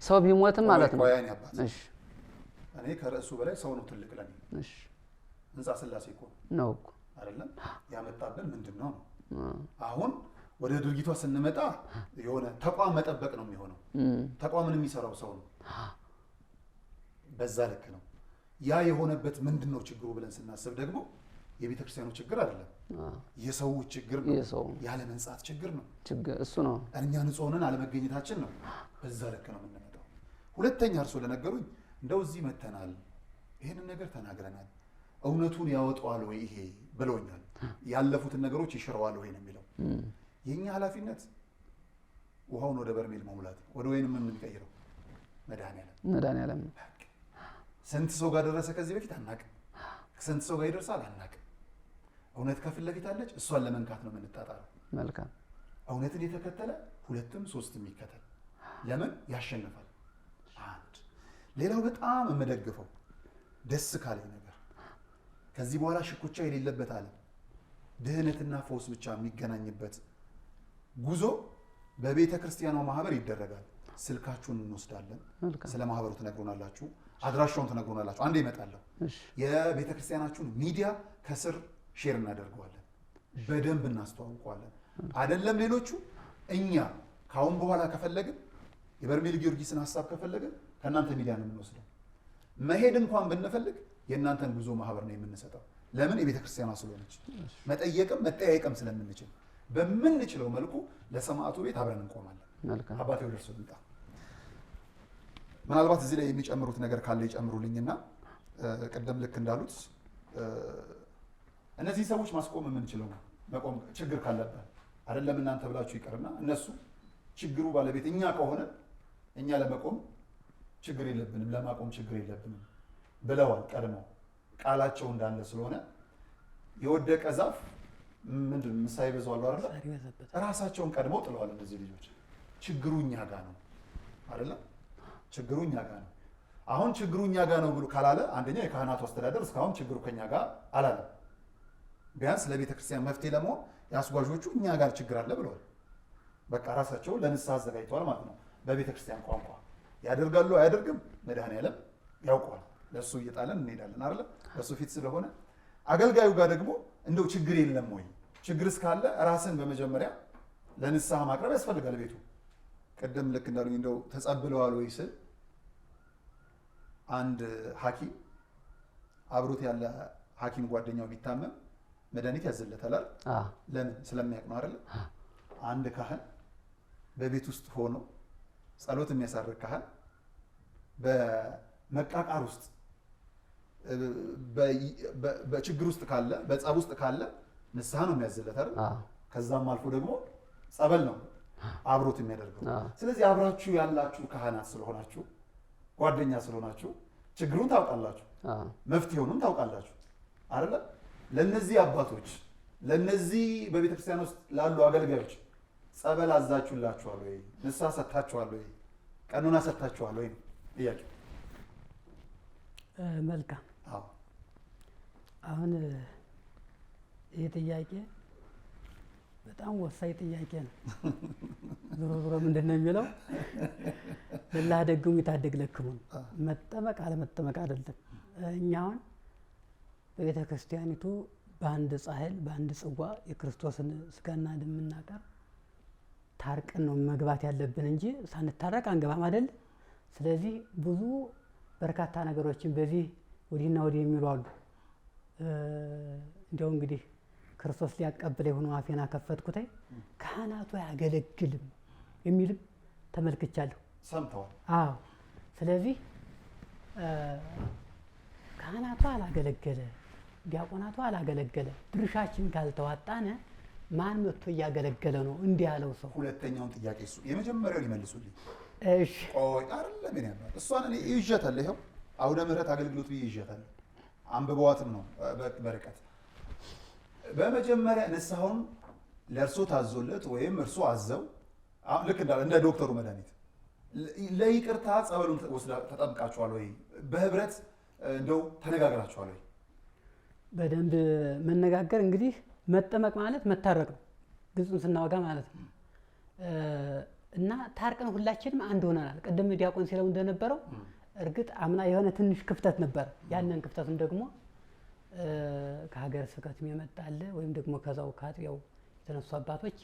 ሰው ቢሞትም ማለት ነው። እሺ እኔ ከርዕሱ በላይ ሰው ነው ትልቅ ለኔ። እሺ ህንጻ ስላሴ እኮ ነው እኮ አይደለም ያመጣብን ምንድነው ነው? አሁን ወደ ድርጊቷ ስንመጣ የሆነ ተቋም መጠበቅ ነው የሚሆነው። ተቋምን የሚሰራው ሰው ነው። በዛ ልክ ነው። ያ የሆነበት ምንድን ነው ችግሩ ብለን ስናስብ ደግሞ የቤተ ክርስቲያኑ ችግር አይደለም፣ የሰው ችግር ነው። ያለ መንጻት ችግር ነው። እሱ ነው። እኛ ንጹህ ሆነን አለመገኘታችን ነው። በዛ ልክ ነው የምንመጣው። ሁለተኛ እርሶ ለነገሩኝ እንደው እዚህ መተናል፣ ይህንን ነገር ተናግረናል፣ እውነቱን ያወጣዋል ወይ ይሄ ብለውኛል። ያለፉትን ነገሮች ይሽረዋል ወይ ነው የሚለው። የኛ ኃላፊነት ውሃውን ወደ በርሜል መሙላት ነው። ወደ ወይንም የምንቀይረው መድኃኒዓለም። ስንት ሰው ጋር ደረሰ ከዚህ በፊት አናቅም። ስንት ሰው ጋር ይደርሳል አናቅም። እውነት ከፊት ለፊት አለች፣ እሷን ለመንካት ነው የምንጣጣረው። መልካም። እውነትን የተከተለ ሁለትም ሶስትም ይከተል። ለምን ያሸንፋል? አንድ ሌላው በጣም የምደግፈው ደስ ካለኝ ነገር ከዚህ በኋላ ሽኩቻ የሌለበት ዓለም ድህነትና ፈውስ ብቻ የሚገናኝበት ጉዞ በቤተ ክርስቲያኗ ማህበር ይደረጋል። ስልካችሁን እንወስዳለን። ስለ ማህበሩ ትነግሩናላችሁ፣ አድራሻውን ትነግሩናላችሁ። አንዴ እመጣለሁ። የቤተ ክርስቲያናችሁን ሚዲያ ከስር ሼር እናደርገዋለን፣ በደንብ እናስተዋውቀዋለን። አይደለም ሌሎቹ፣ እኛ ካሁን በኋላ ከፈለግን የበርሜል ጊዮርጊስን ሀሳብ ከፈለግን ከእናንተ ሚዲያ ነው የምንወስደው። መሄድ እንኳን ብንፈልግ የእናንተን ጉዞ ማህበር ነው የምንሰጠው። ለምን? የቤተ ክርስቲያኗ ስለሆነች፣ መጠየቅም መጠያየቅም ስለምንችል በምንችለው መልኩ ለሰማዕቱ ቤት አብረን እንቆማለን። አባቴ ወደ እርሱ ልምጣ። ምናልባት እዚህ ላይ የሚጨምሩት ነገር ካለ ይጨምሩልኝና ቅድም ልክ እንዳሉት እነዚህ ሰዎች ማስቆም የምንችለው መቆም ችግር ካለበት አይደለም እናንተ ብላችሁ ይቀርና እነሱ ችግሩ ባለቤት እኛ ከሆነ እኛ ለመቆም ችግር የለብንም፣ ለማቆም ችግር የለብንም ብለዋል። ቀድመው ቃላቸው እንዳለ ስለሆነ የወደቀ ዛፍ ምንድን ምሳሌ ይበዛዋል አይደል? ራሳቸውን ቀድመው ጥለዋል። እነዚህ ልጆች ችግሩ እኛ ጋር ነው አይደለም? ችግሩ እኛ ጋር ነው። አሁን ችግሩ እኛ ጋር ነው ብሎ ካላለ አንደኛ የካህናቱ አስተዳደር እስካሁን ችግሩ ከኛ ጋር አላለም። ቢያንስ ለቤተ ክርስቲያን መፍትሄ ለመሆን የአስጓዦቹ እኛ ጋር ችግር አለ ብለዋል። በቃ ራሳቸውን ለንስሐ አዘጋጅተዋል ማለት ነው። በቤተ ክርስቲያን ቋንቋ ያደርጋሉ አያደርግም መድኃኔዓለም ያውቀዋል። ለእሱ እየጣለን እንሄዳለን አይደለ? ለእሱ ፊት ስለሆነ አገልጋዩ ጋር ደግሞ እንደው ችግር የለም ወይ? ችግር እስካለ ራስን በመጀመሪያ ለንስሐ ማቅረብ ያስፈልጋል። ቤቱ ቅድም ልክ እንዳሉኝ እንደው ተጸብለዋል ወይ ስል አንድ ሐኪም አብሮት ያለ ሐኪም ጓደኛው ቢታመም መድኃኒት ያዝለታል። ለምን? ስለሚያውቅ ነው አይደለ? አንድ ካህን በቤት ውስጥ ሆኖ ጸሎት የሚያሳርግ ካህን በመቃቃር ውስጥ በችግር ውስጥ ካለ በጸብ ውስጥ ካለ ንስሐ ነው የሚያዝለት አይደል? ከዛም አልፎ ደግሞ ጸበል ነው አብሮት የሚያደርገው። ስለዚህ አብራችሁ ያላችሁ ካህናት ስለሆናችሁ ጓደኛ ስለሆናችሁ ችግሩን ታውቃላችሁ፣ መፍትሄውንም ታውቃላችሁ አይደለ? ለነዚህ አባቶች ለነዚህ በቤተክርስቲያን ውስጥ ላሉ አገልጋዮች ጸበል አዛችሁላችኋል ወይ? ንስሐ ሰጥታችኋል ወይ? ቀኖና ሰጥታችኋል ወይ? ጥያቄው መልካም። አሁን ይህ ጥያቄ በጣም ወሳኝ ጥያቄ ነው። ዞሮ ዞሮ ምንድን ነው የሚለው ለላህ ደግሙ ይታደግ ለክሙ መጠመቅ አለመጠመቅ አይደለም። እኛ አሁን በቤተ ክርስቲያኒቱ በአንድ ጻሕል በአንድ ጽዋ የክርስቶስን ስጋና ደም የምናቀርብ ታርቀን ነው መግባት ያለብን እንጂ ሳንታረቅ አንገባም አይደል? ስለዚህ ብዙ በርካታ ነገሮችን በዚህ ወዲህና ወዲህ የሚሉ አሉ። እንዲያው እንግዲህ ክርስቶስ ሊያቀብል የሆነው አፌን ከፈትኩታይ ካህናቱ አያገለግልም የሚልም ተመልክቻለሁ። ሰምተዋል? አዎ። ስለዚህ ካህናቱ አላገለገለ፣ ዲያቆናቱ አላገለገለ፣ ድርሻችን ካልተዋጣነ ማን መጥቶ እያገለገለ ነው እንዲህ ያለው ሰው? ሁለተኛውን ጥያቄ እሱ የመጀመሪያውን ይመልሱልኝ። እሺ ቆይ አይደለም እኔ ያለው እሷን እኔ ይዤታለሁ። ይኸው አውደ ምሕረት አገልግሎት ብዬ ይዤታለሁ። አንብበዋትም ነው በርቀት። በመጀመሪያ ንስሐውን ለእርሶ ታዞለት ወይም እርሶ አዘው ልክ እንደ ዶክተሩ መድኃኒት ለይቅርታ ጸበሉን ተጠምቃችኋል ወይ? በህብረት እንደው ተነጋግራችኋል ወይ? በደንብ መነጋገር እንግዲህ መጠመቅ ማለት መታረቅ ነው፣ ግጹን ስናወጋ ማለት ነው። እና ታርቀን ሁላችንም አንድ ሆነናል። ቅድም ዲያቆን ሲለው እንደነበረው እርግጥ አምና የሆነ ትንሽ ክፍተት ነበር። ያንን ክፍተቱን ደግሞ ከሀገረ ስብከትም የመጣ አለ ወይም ደግሞ ከዛው ከአጥቢያው የተነሱ አባቶች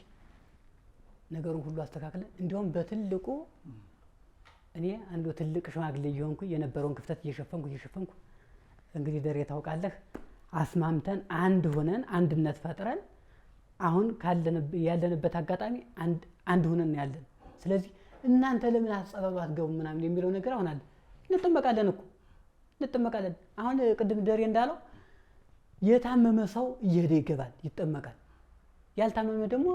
ነገሩን ሁሉ አስተካክለን እንዲያውም በትልቁ እኔ አንዱ ትልቅ ሽማግሌ እየሆንኩ የነበረውን ክፍተት እየሸፈንኩ እንግዲህ ደሬ ታውቃለህ አስማምተን አንድ ሆነን አንድነት ፈጥረን አሁን ያለንበት አጋጣሚ አንድ ሆነን ያለን። ስለዚህ እናንተ ለምን አጸበሉ አትገቡም ምናምን የሚለው ነገር አሁን አለ። እንጠመቃለን። አሁን ቅድም ደሬ እንዳለው የታመመ ሰው እየሄደ ይገባል፣ ይጠመቃል። ያልታመመ ደግሞ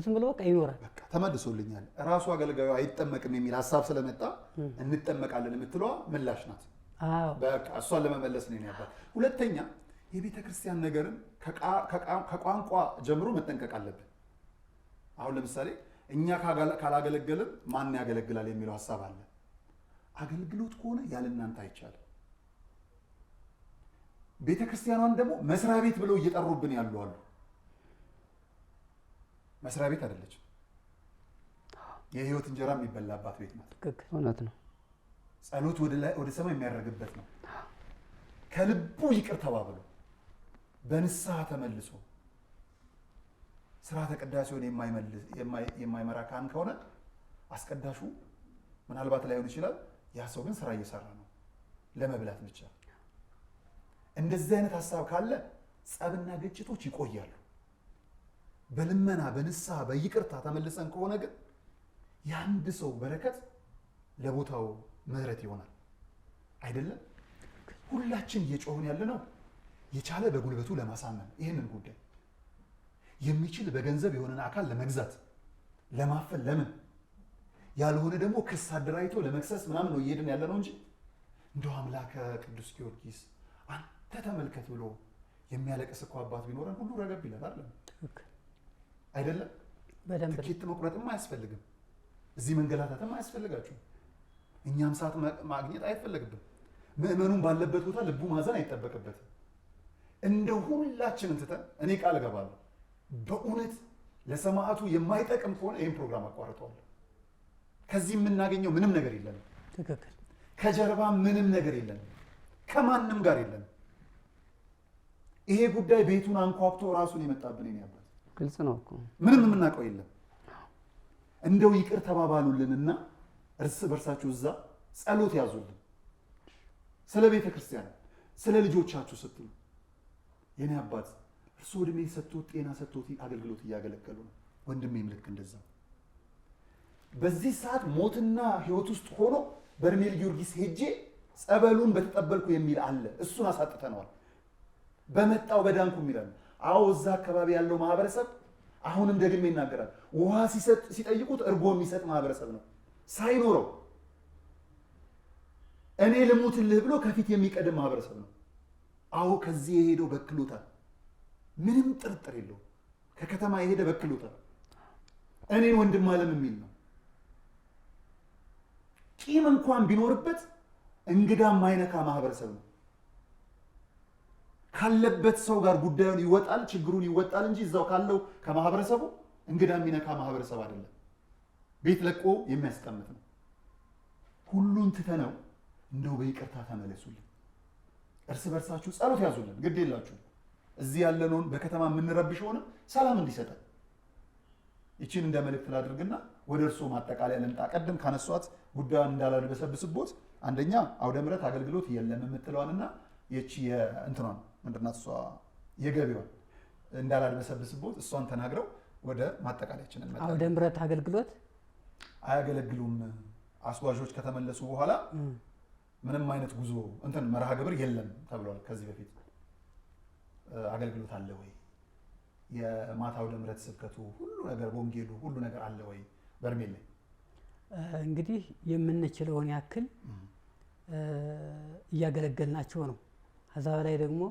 ዝም ብሎ በቃ ይኖራል። በቃ ተመልሶልኛል። ራሱ አገልጋዩ አይጠመቅም የሚል ሀሳብ ስለመጣ እንጠመቃለን የምትለዋ ምላሽ ናት። በቃ እሷን ለመመለስ ነው ያባት። ሁለተኛ የቤተ ክርስቲያን ነገርን ከቋንቋ ጀምሮ መጠንቀቅ አለብን። አሁን ለምሳሌ እኛ ካላገለገልን ማን ያገለግላል የሚለው ሀሳብ አለ። አገልግሎት ከሆነ ያለ እናንተ አይቻልም። ቤተ ክርስቲያኗን ደግሞ መስሪያ ቤት ብለው እየጠሩብን ያሉ አሉ። መስሪያ ቤት አይደለችም። የህይወት እንጀራ የሚበላባት ቤት ናት። እውነት ነው። ጸሎት ወደ ሰማይ የሚያደርግበት ነው። ከልቡ ይቅር ተባብሎ በንስሐ ተመልሶ ስርዓተ ቅዳሴውን የማይመራ ካህን ከሆነ አስቀዳሹ ምናልባት ላይሆን ይችላል። ያ ሰው ግን ስራ እየሰራ ነው ለመብላት ብቻ። እንደዚህ አይነት ሀሳብ ካለ ጸብና ግጭቶች ይቆያሉ። በልመና በንስሐ በይቅርታ ተመልሰን ከሆነ ግን የአንድ ሰው በረከት ለቦታው ምህረት ይሆናል። አይደለም ሁላችን እየጮህን ያለ ነው። የቻለ በጉልበቱ ለማሳመን ይህንን ጉዳይ የሚችል በገንዘብ የሆነን አካል ለመግዛት ለማፈል ለምን ያልሆነ ደግሞ ክስ አደራጅቶ ለመክሰስ ምናምን ነው እየሄድን ያለ ነው እንጂ እንደው አምላከ ቅዱስ ጊዮርጊስ አንተ ተመልከት ብሎ የሚያለቅስ እኮ አባት ቢኖረን ሁሉ ረገብ ይላል አይደለም። ትኬት መቁረጥም አያስፈልግም። እዚህ መንገላታትም አያስፈልጋችሁም። እኛም ሰዓት ማግኘት አይፈልግብም። ምእመኑን ባለበት ቦታ ልቡ ማዘን አይጠበቅበትም። እንደው ሁላችንን ትተን እኔ ቃል እገባለሁ በእውነት ለሰማዕቱ የማይጠቅም ከሆነ ይህን ፕሮግራም አቋርጠዋለሁ። ከዚህ የምናገኘው ምንም ነገር የለንም። ትክክል። ከጀርባ ምንም ነገር የለንም። ከማንም ጋር የለንም። ይሄ ጉዳይ ቤቱን አንኳኩቶ ራሱን የመጣብን ነው ያባት። ግልጽ ነው እኮ ምንም የምናውቀው የለም። እንደው ይቅር ተባባሉልንና እርስ በርሳችሁ እዛ ጸሎት ያዙልን። ስለ ቤተ ክርስቲያን ስለ ልጆቻችሁ ስትሉ የኔ አባት እርሱ እድሜ ሰጥቶት ጤና ሰጥቶት አገልግሎት እያገለገሉ ነው። ወንድሜም ልክ እንደዛ በዚህ ሰዓት ሞትና ህይወት ውስጥ ሆኖ በርሜል ጊዮርጊስ ሄጄ ጸበሉን በተጠበልኩ የሚል አለ። እሱን አሳጥተነዋል። በመጣው በዳንኩ የሚላል። አዎ እዛ አካባቢ ያለው ማህበረሰብ አሁንም ደግሜ ይናገራል። ውሃ ሲጠይቁት እርጎ የሚሰጥ ማህበረሰብ ነው። ሳይኖረው እኔ ልሙትልህ ብሎ ከፊት የሚቀድም ማህበረሰብ ነው። አዎ ከዚህ የሄደው በክሎታል። ምንም ጥርጥር የለው። ከከተማ የሄደ በክሎታል። እኔን ወንድም አለም የሚል ነው። ቂም እንኳን ቢኖርበት እንግዳ ማይነካ ማህበረሰብ ነው። ካለበት ሰው ጋር ጉዳዩን ይወጣል፣ ችግሩን ይወጣል እንጂ እዛው ካለው ከማህበረሰቡ እንግዳ የሚነካ ማህበረሰብ አይደለም። ቤት ለቆ የሚያስቀምጥ ነው። ሁሉን ትተነው እንደው በይቅርታ ተመለሱልን። እርስ በርሳችሁ ጸሎት ያዙልን። ግድ የላችሁ እዚህ ያለነውን በከተማ የምንረብሽ ሆነ ሰላም እንዲሰጠን ይቺን እንደ መልእክት ላድርግና ወደ እርሱ ማጠቃለያ ልምጣ። ቀደም ካነሷት ጉዳዩን እንዳላልበሰብስቦት አንደኛ አውደ ምሕረት አገልግሎት የለም የምትለዋንና የቺ የእንትኗን ምንድናት እሷ የገቢዋን እንዳላልበሰብስቦት እሷን ተናግረው ወደ ማጠቃለያችን እንመጣ። አውደ ምሕረት አገልግሎት አያገለግሉም። አስጓዦች ከተመለሱ በኋላ ምንም አይነት ጉዞ እንትን መርሃ ግብር የለም ተብሏል። ከዚህ በፊት አገልግሎት አለ ወይ? የማታ አውደ ምሕረት ስብከቱ ሁሉ ነገር ወንጌሉ ሁሉ ነገር አለ ወይ? በርሜል ላይ እንግዲህ የምንችለውን ያክል እያገለገልናቸው ነው። ከዛ በላይ ደግሞ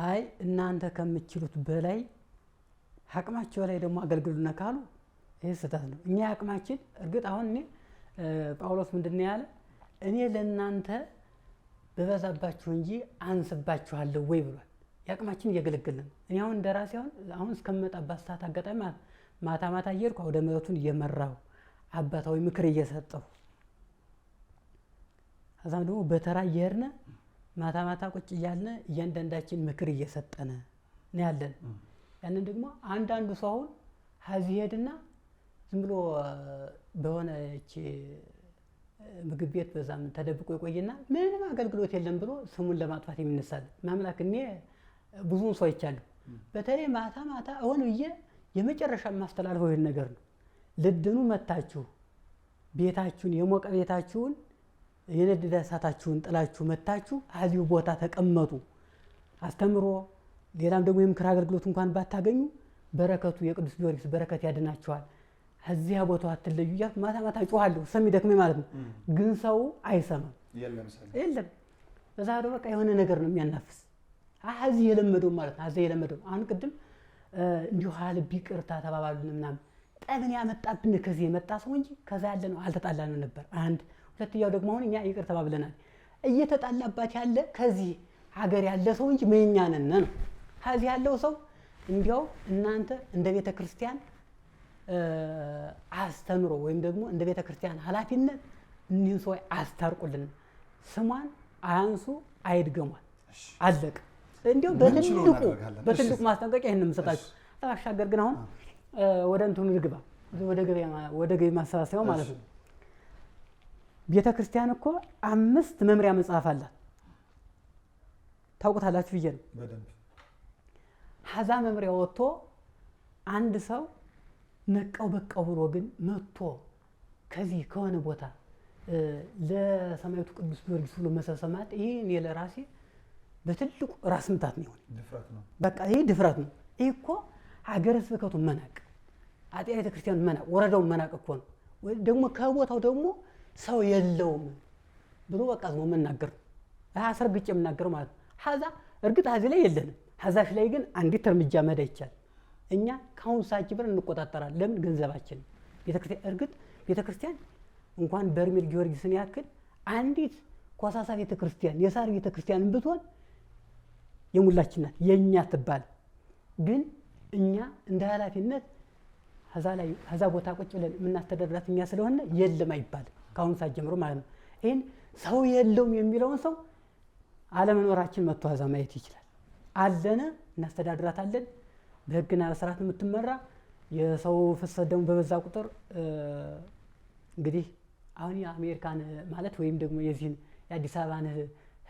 አይ እናንተ ከምትችሉት በላይ አቅማቸው ላይ ደግሞ አገልግሉና ካሉ ይሄ ስህተት ነው። እኛ አቅማችን እርግጥ አሁን እኔ ጳውሎስ ምንድን ያለ እኔ ለእናንተ በበዛባችሁ እንጂ አንስባችኋለሁ ወይ ብሏል። የአቅማችን እያገለገልን ነው። እኔ አሁን እንደራሴ አሁን እስከምመጣባት ሰዓት አጋጣሚ ማታ ማታ እየሄድኩ አውደ ምሕረቱን እየመራሁ አባታዊ ምክር እየሰጠሁ ከዛም ደግሞ በተራ እየሄድን ማታ ማታ ቁጭ እያልን እያንዳንዳችን ምክር እየሰጠን ነው ያለን። ያንን ደግሞ አንዳንዱ ሰው አሁን ከዚህ ሄድና ዝም ብሎ በሆነች ምግብ ቤት በዛም ተደብቆ ይቆይና ምንም አገልግሎት የለም ብሎ ስሙን ለማጥፋት የሚነሳል ማምላክ። እኔ ብዙውን ሰው አይቻለሁ። በተለይ ማታ ማታ አሁን ብዬ የመጨረሻ ማስተላልፈው ይሄን ነገር ነው። ልድኑ መታችሁ ቤታችሁን የሞቀ ቤታችሁን የነደደ እሳታችሁን ጥላችሁ መታችሁ እዚሁ ቦታ ተቀመጡ። አስተምሮ ሌላም ደግሞ የምክር አገልግሎት እንኳን ባታገኙ በረከቱ የቅዱስ ጊዮርጊስ በረከት ያድናችኋል። እዚያ ቦታው አትለዩ እያልኩ ማታ ማታ ጮኻለሁ። ስለሚደክመኝ ማለት ነው። ግን ሰው አይሰማም። የለም በዛ ሄዶ በቃ የሆነ ነገር ነው የሚያናፍስ። እዚህ የለመደው ማለት ነው። እዚህ የለመደው አሁን ቅድም እንዲሁ ልብ ይቅርታ ተባባሉን ምናምን ጠብን ያመጣብን ከዚህ የመጣ ሰው እንጂ ከዛ ያለ ነው አልተጣላንም ነበር። አንድ ሁለተኛው ደግሞ አሁን እኛ ይቅር ተባብለናል። እየተጣላባት ያለ ከዚህ ሀገር ያለ ሰው እንጂ መኛ ነን ነው። ከዚህ ያለው ሰው እንዲያው እናንተ እንደ ቤተ ክርስቲያን አስተምሮ ወይም ደግሞ እንደ ቤተ ክርስቲያን ኃላፊነት እኒህን ሰው አስታርቁልን። ስሟን አያንሱ አይድገሟል። አለቀ። እንዲያው በትልቁ ማስጠንቀቂያ ይሄን የምሰጣችሁ። ባሻገር ግን አሁን ወደ እንትኑ ልግባ፣ ወደ ገቢ ማሰባሰቢያው ማለት ነው። ቤተ ክርስቲያን እኮ 5 መምሪያ መጽሐፍ አላት። ታውቁታላችሁ ብዬ ነው። ሀዛ መምሪያ ወጥቶ አንድ ሰው ነቃው በቃው ብሎ ግን መጥቶ ከዚህ ከሆነ ቦታ ለሰማዕቱ ቅዱስ ጊዮርጊስ ብሎ መሰብሰብ ማለት ይሄ እኔ ለራሴ በትልቁ ራስ ምታት ነው። በቃ ይሄ ድፍረት ነው። ይሄ እኮ ሀገረ ስብከቱን መናቅ፣ አጥቢያ ቤተ ክርስቲያኑን መናቅ፣ ወረዳውን መናቅ እኮ ነው። ደግሞ ከቦታው ደግሞ ሰው የለውም ብሎ በቃ ዝሞ መናገር ነው። አስረግጬ የምናገረው ማለት ነው። ሀዛ እርግጥ ሀዚህ ላይ የለንም። ሀዛሽ ላይ ግን አንዲት እርምጃ መሄድ አይቻልም። እኛ ከአሁኑ ሰዓት ጀምረን እንቆጣጠራለን። ለምን? ገንዘባችን ቤተክርስቲያን እርግጥ ቤተክርስቲያን እንኳን በርሜል ጊዮርጊስን ያክል አንዲት ኮሳሳ ቤተክርስቲያን የሳር ቤተክርስቲያን ብትሆን የሙላችን ናት፣ የኛ ትባል። ግን እኛ እንደ ኃላፊነት ሀዛ ቦታ ቁጭ ብለን የምናስተዳድራት እኛ ስለሆነ የለም አይባልም ከአሁኑ ሰዓት ጀምሮ ማለት ነው። ይህን ሰው የለውም የሚለውን ሰው አለመኖራችን መጥቶ ሀዛ ማየት ይችላል። አለነ እናስተዳድራታለን። በህግና በስርዓት የምትመራ የሰው ፍሰት ደግሞ በበዛ ቁጥር እንግዲህ አሁን የአሜሪካን ማለት ወይም ደግሞ የዚህን የአዲስ አበባን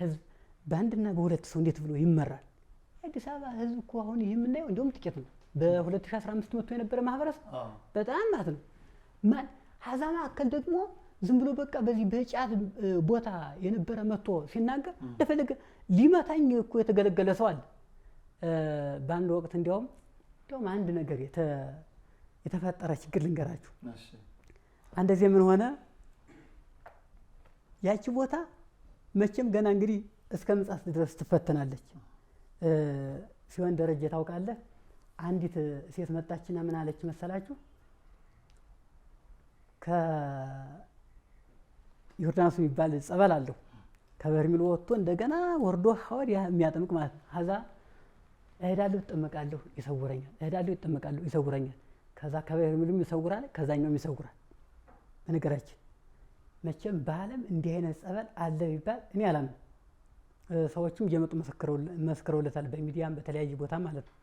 ህዝብ በአንድና በሁለት ሰው እንዴት ብሎ ይመራል? የአዲስ አበባ ህዝብ እኮ አሁን ይህ የምናየው እንደውም ጥቂት ነው። በ2015 መጥቶ የነበረ ማህበረሰብ በጣም ማለት ነው። ሀዛ መካከል ደግሞ ዝም ብሎ በቃ በዚህ በጫት ቦታ የነበረ መጥቶ ሲናገር እንደፈለገ ሊመታኝ እኮ የተገለገለ ሰው አለ። በአንድ ወቅት እንዲያውም አንድ ነገር የተፈጠረ ችግር ልንገራችሁ። አንደዚህ ምን ሆነ? ያቺ ቦታ መቼም ገና እንግዲህ እስከ ምጽአት ድረስ ትፈተናለች ሲሆን ደረጀ ታውቃለህ። አንዲት ሴት መጣችና ምን አለች መሰላችሁ? ከዮርዳኖስ የሚባል ጸበል አለው። ከበርሜል ወጥቶ እንደገና ወርዶ ሐዋድ የሚያጠምቅ ማለት ነው። ሀዛ እሄዳለሁ እጠመቃለሁ ይሰውረኛል፣ እሄዳለሁ እጠመቃለሁ ይሰውረኛል። ከዛ ከበርሜልም ይሰውራል፣ ከዛኛውም ይሰውራል። በነገራችን መቼም በዓለም እንዲህ አይነት ጸበል አለ ቢባል እኔ አላምንም። ሰዎችም እየመጡ መስክረውለታል፣ በሚዲያም በተለያየ ቦታ ማለት ነው።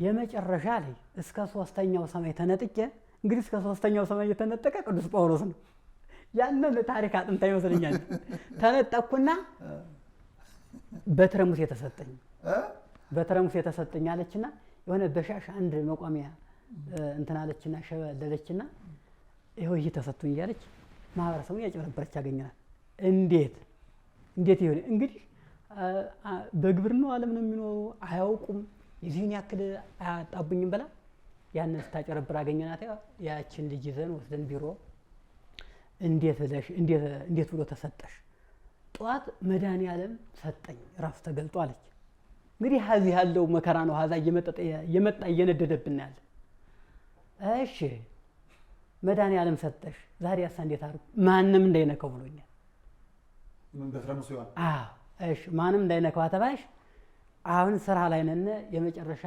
የመጨረሻ ላይ እስከ 3ኛው ሰማይ ተነጥቄ እንግዲህ እስከ 3ኛው ሰማይ የተነጠቀ ቅዱስ ጳውሎስ ነው። ያንን ታሪክ አጥንታ ይመስለኛል። ተነጠቅኩና በትረ ሙሴ ተሰጠኝ፣ በትረ ሙሴ ተሰጠኝ አለችና የሆነ በሻሽ አንድ መቋሚያ እንትን አለችና ሸበለለችና ይኸው ይሄ ተሰጥቶኝ እያለች ማህበረሰቡን ያጨበረበረች ያገኘናል። እንዴት ይሆን እንግዲህ በግብርናው ዓለም ነው የሚኖሩ፣ አያውቁም። የዚህን ያክል አያጣቡኝም ብላ ያንን ስታጨረብር አገኘናት። ያችን ልጅ ይዘን ወስደን ቢሮ እንዴት ብሎ ተሰጠሽ? ጠዋት መድኃኒዓለም ሰጠኝ ራሱ ተገልጦ አለች። እንግዲህ ሀዚህ ያለው መከራ ነው። ሀዛ እየመጣ እየነደደብን ያለ። እሺ መድኃኒዓለም ሰጠሽ፣ ዛሬ ያሳ እንዴት አድርጉ? ማንም እንዳይነካው ብሎኛል። እሺ ማንም እንዳይነካው አተባሽ። አሁን ስራ ላይ ነን፣ የመጨረሻ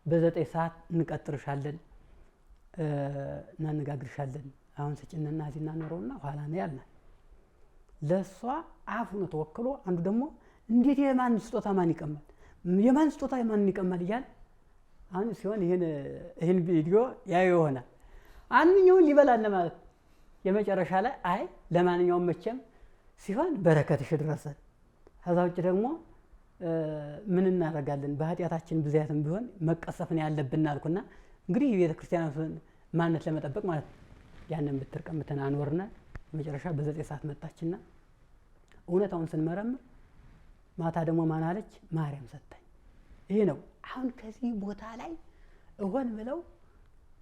በ9 ሰዓት እንቀጥርሻለን፣ እናነጋግርሻለን። አሁን ስጭንና እዚህ እናኖረውና ኋላ ነው ያልናል። ለእሷ አፉን ተወክሎ አንዱ ደግሞ እንዴት የማን ስጦታ ማን ይቀማል? የማን ስጦታ ማን ይቀማል እያል አሁን ሲሆን ይህን ቪዲዮ ያዩ ይሆናል። አንኛውን ሊበላን ማለት የመጨረሻ ላይ አይ ለማንኛውም መቼም ሲሆን በረከትሽ ድረሰን ከዛ ውጭ ደግሞ ምን እናደርጋለን በኃጢአታችን ብዛትም ቢሆን መቀሰፍን ያለብን አልኩና እንግዲህ የቤተ ክርስቲያናቱን ማንነት ለመጠበቅ ማለት ያንን ብትርቀምተን አኖርና መጨረሻ በ9 ሰዓት መጣችና እውነታውን ስንመረምር ማታ ደግሞ ማን አለች ማርያም ሰጠኝ። ይሄ ነው አሁን ከዚህ ቦታ ላይ እሆን ብለው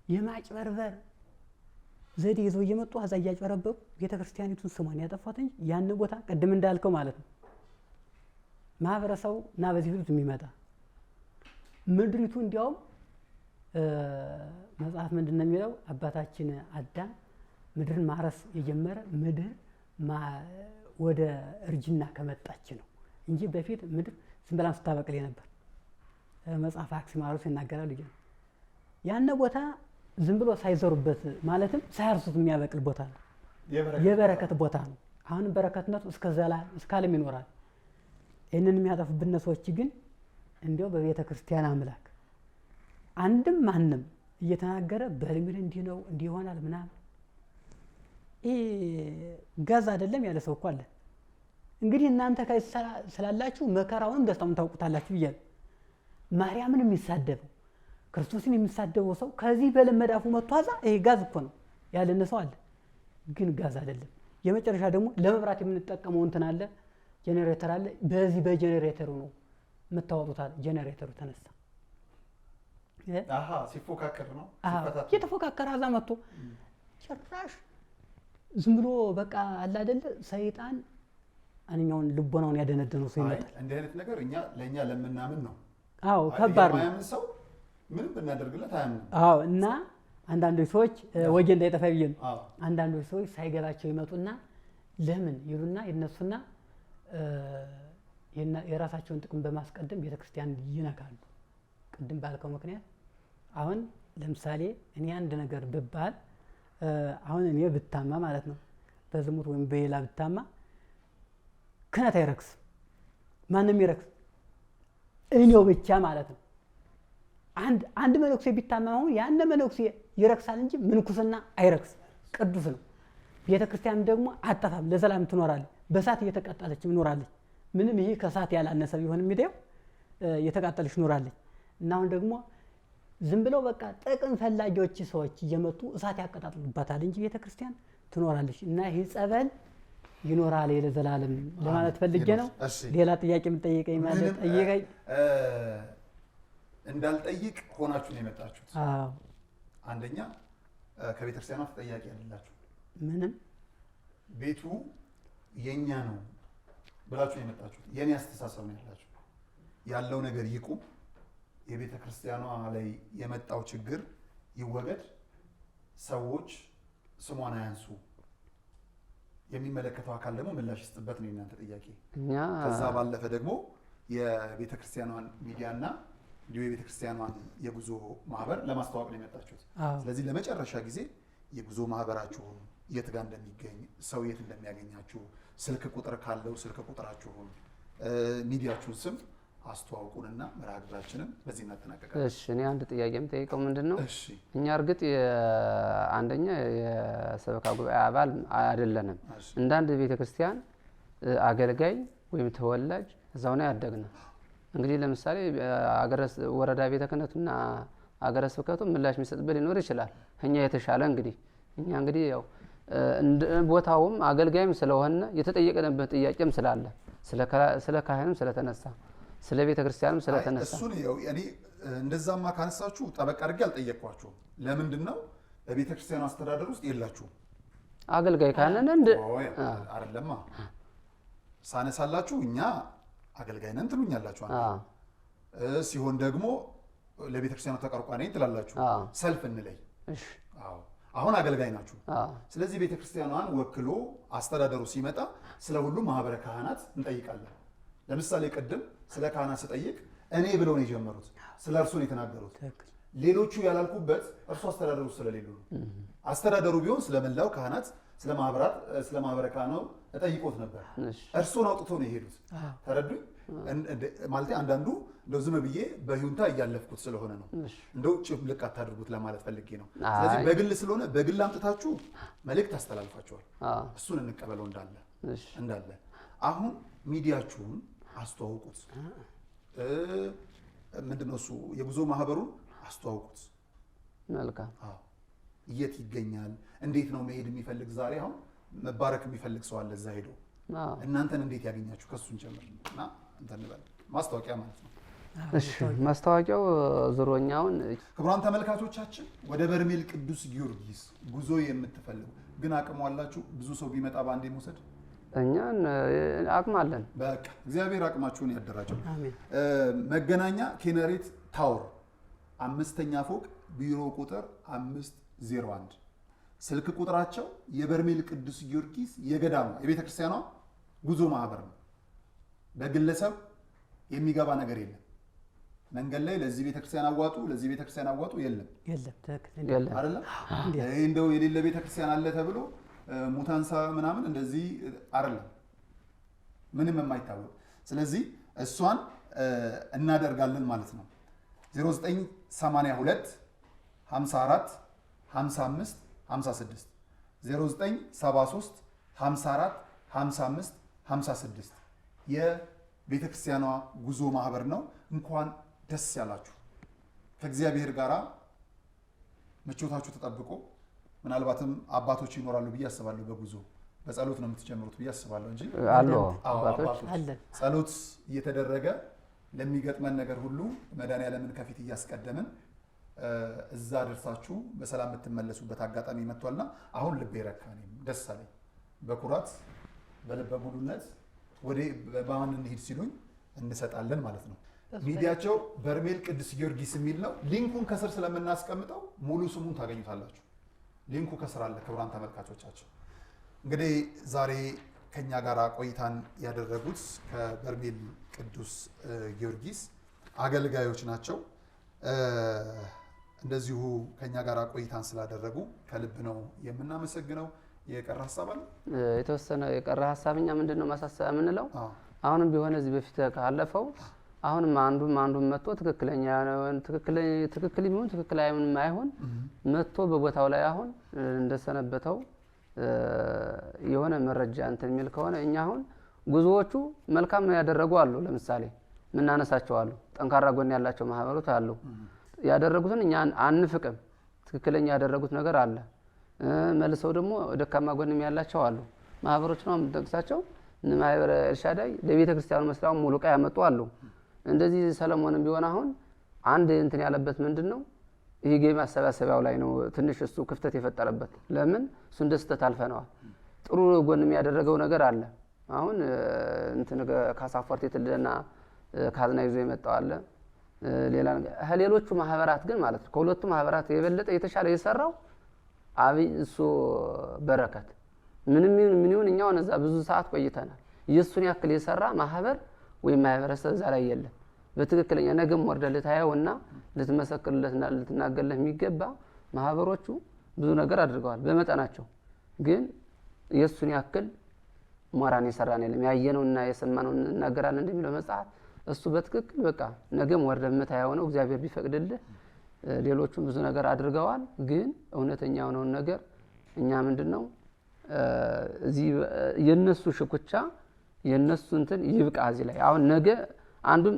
የማጭበርበር ዘዴ ይዘው እየመጡ አዛ እያጭበረበሩ ቤተ ክርስቲያኒቱን ስሟን ያጠፏት እንጂ ያን ቦታ ቅድም እንዳልከው ማለት ነው ማህበረሰቡ እና በዚህ ሁሉ የሚመጣ ምድሪቱ እንዲያውም መጽሐፍ ምንድነው የሚለው አባታችን አዳም ምድርን ማረስ የጀመረ ምድር ወደ እርጅና ከመጣች ነው እንጂ በፊት ምድር ዝም ብላ ስታበቅል ነበር። መጽሐፍ አክሲማሮስ ይናገራል ልጅ ያን ቦታ ዝም ብሎ ሳይዘሩበት ማለትም ሳያርሱት የሚያበቅል ቦታ ነው። የበረከት ቦታ ነው። አሁን በረከትነቱ እስከ ዘላለም እስከ ዓለም ይኖራል። ይህንን የሚያጠፉብን ሰዎች ግን እንዲያው በቤተ ክርስቲያን አምላክ አንድም ማንም እየተናገረ በልምድ እንዲህ ነው እንዲህ ይሆናል ምናምን ጋዝ አይደለም ያለ ሰው እኮ አለ። እንግዲህ እናንተ ስላላችሁ መከራውን ደስታውን ታውቁታላችሁ ይላል። ማርያምን የሚሳደበው ክርስቶስን የሚሳደበው ሰው ከዚህ በለመዳፉ መጥቷዛ ይሄ ጋዝ እኮ ነው ያለነ ሰው አለ። ግን ጋዝ አይደለም። የመጨረሻ ደግሞ ለመብራት የምንጠቀመው እንትን አለ ጄኔሬተር አለ። በዚህ በጄኔሬተሩ ነው የምታወጡታል። ጄኔሬተሩ ተነሳ ሲፎካከር ነው የተፎካከረ አዛ መጥቶ ጭራሽ ዝም ብሎ በቃ አለ አይደለ ሰይጣን አንኛውን ልቦናውን ያደነደነው ሰው ይመጣል። እንዲህ አይነት ነገር ለኛ ለምናምን ነው። አዎ ከባድ ነው። የማያምን ሰው ምንም ብናደርግለት አያምንም። አዎ እና አንዳንዶች ሰዎች ወጀ እንዳይጠፋ ብዬ ነው። አንዳንዶች ሰዎች ሳይገባቸው ይመጡና ለምን ይሉና ይነሱና የራሳቸውን ጥቅም በማስቀደም ቤተክርስቲያን ይነካሉ። ቅድም ባልከው ምክንያት አሁን ለምሳሌ እኔ አንድ ነገር ብባል አሁን እኔ ብታማ ማለት ነው በዝሙት ወይም በሌላ ብታማ ክህነት አይረክስም። ማንም ይረክስ እኔው ብቻ ማለት ነው። አንድ መነኩሴ ቢታማው ያን መነኩሴ ይረክሳል እንጂ ምንኩስና አይረክስም። ቅዱስ ነው። ቤተ ክርስቲያን ደግሞ አጠፋም ለዘላለም ትኖራለች። በሳት እየተቃጠለች ትኖራለች። ምንም ይሄ ከሳት ያላነሰ ቢሆንም ይደው እየተቃጠለች ትኖራለች። እና አሁን ደግሞ ዝም ብለው በቃ ጥቅም ፈላጊዎች ሰዎች እየመጡ እሳት ያቀጣጥሉባታል እንጂ ቤተ ክርስቲያን ትኖራለች። እና ይሄ ጸበል ይኖራል ለዘላለም ለማለት ፈልጌ ነው። ሌላ ጥያቄ የምጠይቀኝ ማለት ጠይቀኝ። እንዳልጠይቅ ሆናችሁ ነው የመጣችሁት። አዎ አንደኛ ከቤተ ክርስቲያኗ ተጠያቂ አይደላችሁ። ምንም ቤቱ የኛ ነው ብላችሁ ነው የመጣችሁት። የኔ አስተሳሰብ ነው ያላችሁ። ያለው ነገር ይቁም፣ የቤተ ክርስቲያኗ ላይ የመጣው ችግር ይወገድ፣ ሰዎች ስሟን አያንሱ፣ የሚመለከተው አካል ደግሞ ምላሽ ይስጥበት ነው የእናንተ ጥያቄ። ከዛ ባለፈ ደግሞ የቤተ ክርስቲያኗን ሚዲያና እንዲሁ የቤተ ክርስቲያኗን የጉዞ ማህበር ለማስተዋወቅ ነው የመጣችሁት። ስለዚህ ለመጨረሻ ጊዜ የጉዞ ማህበራችሁን የት ጋር እንደሚገኝ ሰው የት እንደሚያገኛችሁ ስልክ ቁጥር ካለው ስልክ ቁጥራችሁን ሚዲያችሁን ስም አስተዋውቁንና መርሃ ግብራችንን በዚህ እናጠናቀቃለን። እሺ እኔ አንድ ጥያቄ የምጠይቀው ምንድነው? እሺ እኛ እርግጥ አንደኛ የሰበካ ጉባኤ አባል አይደለንም። እንደ አንድ ቤተክርስቲያን አገልጋይ ወይም ተወላጅ እዛው ነው ያደግነው። እንግዲህ ለምሳሌ ወረዳ ቤተ ክህነቱና አገረ ስብከቱ ምላሽ የሚሰጥበት ሊኖር ይችላል። እኛ የተሻለ እንግዲህ ያው ቦታውም አገልጋይም ስለሆነ የተጠየቀንበት ጥያቄም ስላለ ስለ ካህንም ስለተነሳ ስለ ቤተ ክርስቲያንም ስለተነሳ እሱን እኔ እንደዛማ ካነሳችሁ ጠበቅ አድርጌ አልጠየቅኳችሁም። ለምንድነው በቤተ ክርስቲያኑ አስተዳደር ውስጥ የላችሁም? አገልጋይ ካህንን አይደለማ ሳነሳላችሁ እኛ አገልጋይ ነን ትሉኛላችሁ። ሲሆን ደግሞ ለቤተ ክርስቲያኑ ተቆርቋሪ ነኝ ትላላችሁ። ሰልፍ እንለይ። እሺ አሁን አገልጋይ ናችሁ። ስለዚህ ቤተ ክርስቲያኗን ወክሎ አስተዳደሩ ሲመጣ ስለ ሁሉ ማህበረ ካህናት እንጠይቃለን። ለምሳሌ ቅድም ስለ ካህናት ስጠይቅ እኔ ብለው ነው የጀመሩት። ስለ እርሱ ነው የተናገሩት። ሌሎቹ ያላልኩበት እርሱ አስተዳደሩ ስለሌሉ ነው። አስተዳደሩ ቢሆን ስለመላው ካህናት ስለ ማህበረ ካህናት እጠይቆት ነበር። እርሱን አውጥቶ ነው የሄዱት። ተረዱኝ? ማለት አንዳንዱ እንደው ዝም ብዬ በይሁንታ እያለፍኩት ስለሆነ ነው እንደው ጭምልቅ አታድርጉት ለማለት ፈልጌ ነው። ስለዚህ በግል ስለሆነ በግል አምጥታችሁ መልእክት አስተላልፋችኋል። እሱን እንቀበለው እንዳለ አሁን ሚዲያችሁን አስተዋውቁት። ምንድነው እሱ የጉዞ ማህበሩን አስተዋውቁት። መልካም የት ይገኛል? እንዴት ነው መሄድ የሚፈልግ ዛሬ አሁን መባረክ የሚፈልግ ሰው አለ እዛ ሄዶ እናንተን እንዴት ያገኛችሁ? ከሱን ጀምር እና እንትን እንበል ማስታወቂያ ማለት ነው። እሺ ማስታወቂያው ዙሮኛውን ክቡራን ተመልካቾቻችን ወደ በርሜል ቅዱስ ጊዮርጊስ ጉዞ የምትፈልጉ ግን አቅሙ አላችሁ? ብዙ ሰው ቢመጣ በአንዴ መውሰድ እኛን አቅም አለን። በቃ እግዚአብሔር አቅማችሁን ያደራጀው። አሜን። መገናኛ ኬነሬት ታወር 5ኛ ፎቅ ቢሮ ቁጥር 501 ስልክ ቁጥራቸው የበርሜል ቅዱስ ጊዮርጊስ የገዳሙ የቤተክርስቲያኗ ጉዞ ማህበር ነው። በግለሰብ የሚገባ ነገር የለም። መንገድ ላይ ለዚህ ቤተክርስቲያን አዋጡ ለዚህ ቤተክርስቲያን አዋጡ የለም አይደለም። እንደው የሌለ ቤተክርስቲያን አለ ተብሎ ሙታንሳ ምናምን እንደዚህ አይደለም፣ ምንም የማይታወቅ። ስለዚህ እሷን እናደርጋለን ማለት ነው። 0982 54 55 56 0973 54 55 56 የቤተክርስቲያኗ ጉዞ ማህበር ነው። እንኳን ደስ ያላችሁ። ከእግዚአብሔር ጋር ምቾታችሁ ተጠብቆ ምናልባትም አባቶች ይኖራሉ ብዬ አስባለሁ። በጉዞ በጸሎት ነው የምትጀምሩት ብዬ አስባለሁ እንጂ አባቶች ጸሎት እየተደረገ ለሚገጥመን ነገር ሁሉ መድኃኒዓለምን ከፊት እያስቀደምን እዛ ደርሳችሁ በሰላም የምትመለሱበት አጋጣሚ መጥቷልና አሁን ልቤ ረካ፣ ደስ አለኝ። በኩራት በልበ ሙሉነት ወደ በማን እንሂድ ሲሉኝ እንሰጣለን ማለት ነው። ሚዲያቸው በርሜል ቅዱስ ጊዮርጊስ የሚል ነው። ሊንኩን ከስር ስለምናስቀምጠው ሙሉ ስሙን ታገኙታላችሁ። ሊንኩ ከስር አለ። ክቡራን ተመልካቾቻችን እንግዲህ ዛሬ ከኛ ጋር ቆይታን ያደረጉት ከበርሜል ቅዱስ ጊዮርጊስ አገልጋዮች ናቸው። እንደዚሁ ከኛ ጋር ቆይታን ስላደረጉ ከልብ ነው የምናመሰግነው። የቀረ ሀሳብ አለ? የተወሰነ የቀረ ሀሳብኛ ምንድነው ማሳሰብ የምንለው አሁንም ቢሆን እዚህ በፊት ካለፈው አሁንም አንዱም መጥቶ ትክክለኛ ትክክል ይሁን ትክክል አይሆን መጥቶ በቦታው ላይ አሁን እንደሰነበተው የሆነ መረጃ እንትን የሚል ከሆነ እኛ አሁን ጉዞዎቹ መልካም ያደረጉ አሉ። ለምሳሌ ምናነሳቸው አሉ፣ ጠንካራ ጎን ያላቸው ማህበሮች አሉ። ያደረጉትን እኛ አንፍቅም። ትክክለኛ ያደረጉት ነገር አለ። መልሰው ደግሞ ደካማ ጎንም ያላቸው አሉ። ማህበሮች ነው የምንጠቅሳቸው። ማህበረ ኤልሻዳይ ለቤተ ክርስቲያኑ መስሪያው ሙሉ ዕቃ ያመጡ አሉ። እንደዚህ ሰለሞንም ቢሆን አሁን አንድ እንትን ያለበት ምንድነው ይሄ ጌም ማሰባሰቢያው ላይ ነው ትንሽ እሱ ክፍተት የፈጠረበት። ለምን እሱ እንደስተት አልፈነዋል። ጥሩ ጎንም ያደረገው ነገር አለ። አሁን እንትን ካሳፎርት የተለና ካዝና ይዞ የመጣው አለ። ሌሎቹ ማህበራት ግን ማለት ነው ከሁለቱ ማህበራት የበለጠ የተሻለ የሰራው አብይ እሱ በረከት ምንም ይሁን እኛው እዛ ብዙ ሰዓት ቆይተናል። ኢየሱስን ያክል የሰራ ማህበር ወይ ማህበረሰብ እዛ ላይ የለም። በትክክለኛ ነገም ወርደ ልታየውና ልትመሰክርለትና ልትናገርለት የሚገባ ማህበሮቹ ብዙ ነገር አድርገዋል በመጠናቸው። ግን ኢየሱስን ያክል ሞራን የሰራን የለም። ያየነውና የሰማነው እናገራለን እንደሚለው መጽሐፍ እሱ በትክክል በቃ ነገም ወርደ የምታየው ነው። እግዚአብሔር ቢፈቅድልህ ሌሎቹም ብዙ ነገር አድርገዋል። ግን እውነተኛው ነው ነገር እኛ ምንድነው እዚህ የነሱ ሽኩቻ የነሱ እንትን ይብቃ እዚህ ላይ አሁን ነገ አንዱም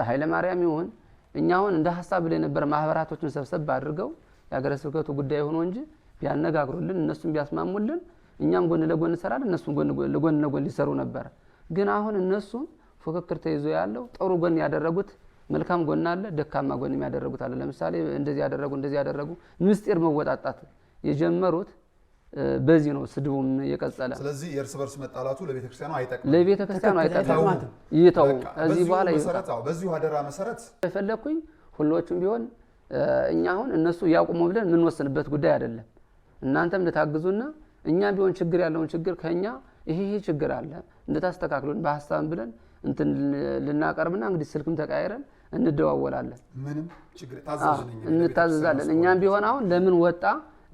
ኃይለ ማርያም ይሁን እኛውን እንደ ሐሳብ ላይ ነበር ማህበራቶችን ሰብሰብ አድርገው ያገረ ስብከቱ ጉዳይ ሆኖ እንጂ ቢያነጋግሩልን እነሱም ቢያስማሙልን እኛም ጎን ለጎን ሰራል እነሱም ጎን ለጎን ሊሰሩ ነበር። ግን አሁን እነሱ ፉክክር ተይዞ ያለው ጥሩ ጎን ያደረጉት መልካም ጎን አለ፣ ደካማ ጎን ያደረጉት አለ። ለምሳሌ እንደዚህ ያደረጉ ምስጢር መወጣጣት የጀመሩት በዚህ ነው ስድቡም የቀጸለ። ስለዚህ የእርስ በርስ መጣላቱ ለቤተክርስቲያኑ አይጠቅምም። ለቤተክርስቲያኑ አይጠቅምም። ይተው እዚህ በኋላ ይሰራው በዚሁ አደራ መሰረት የፈለኩኝ ሁሎቹም ቢሆን እኛ አሁን እነሱ ያቆሙ ብለን ምን ወስንበት ጉዳይ አይደለም። እናንተም ልታግዙና እኛም ቢሆን ችግር ያለውን ችግር ከኛ ይሄ ችግር አለ እንድታስተካክሉን በሐሳብ ብለን እንትን ልናቀርብና እንግዲህ ስልክም ተቃይረን እንደዋወላለን። ምንም ችግር ታዘዝልኝ እንታዘዛለን። እኛም ቢሆን አሁን ለምን ወጣ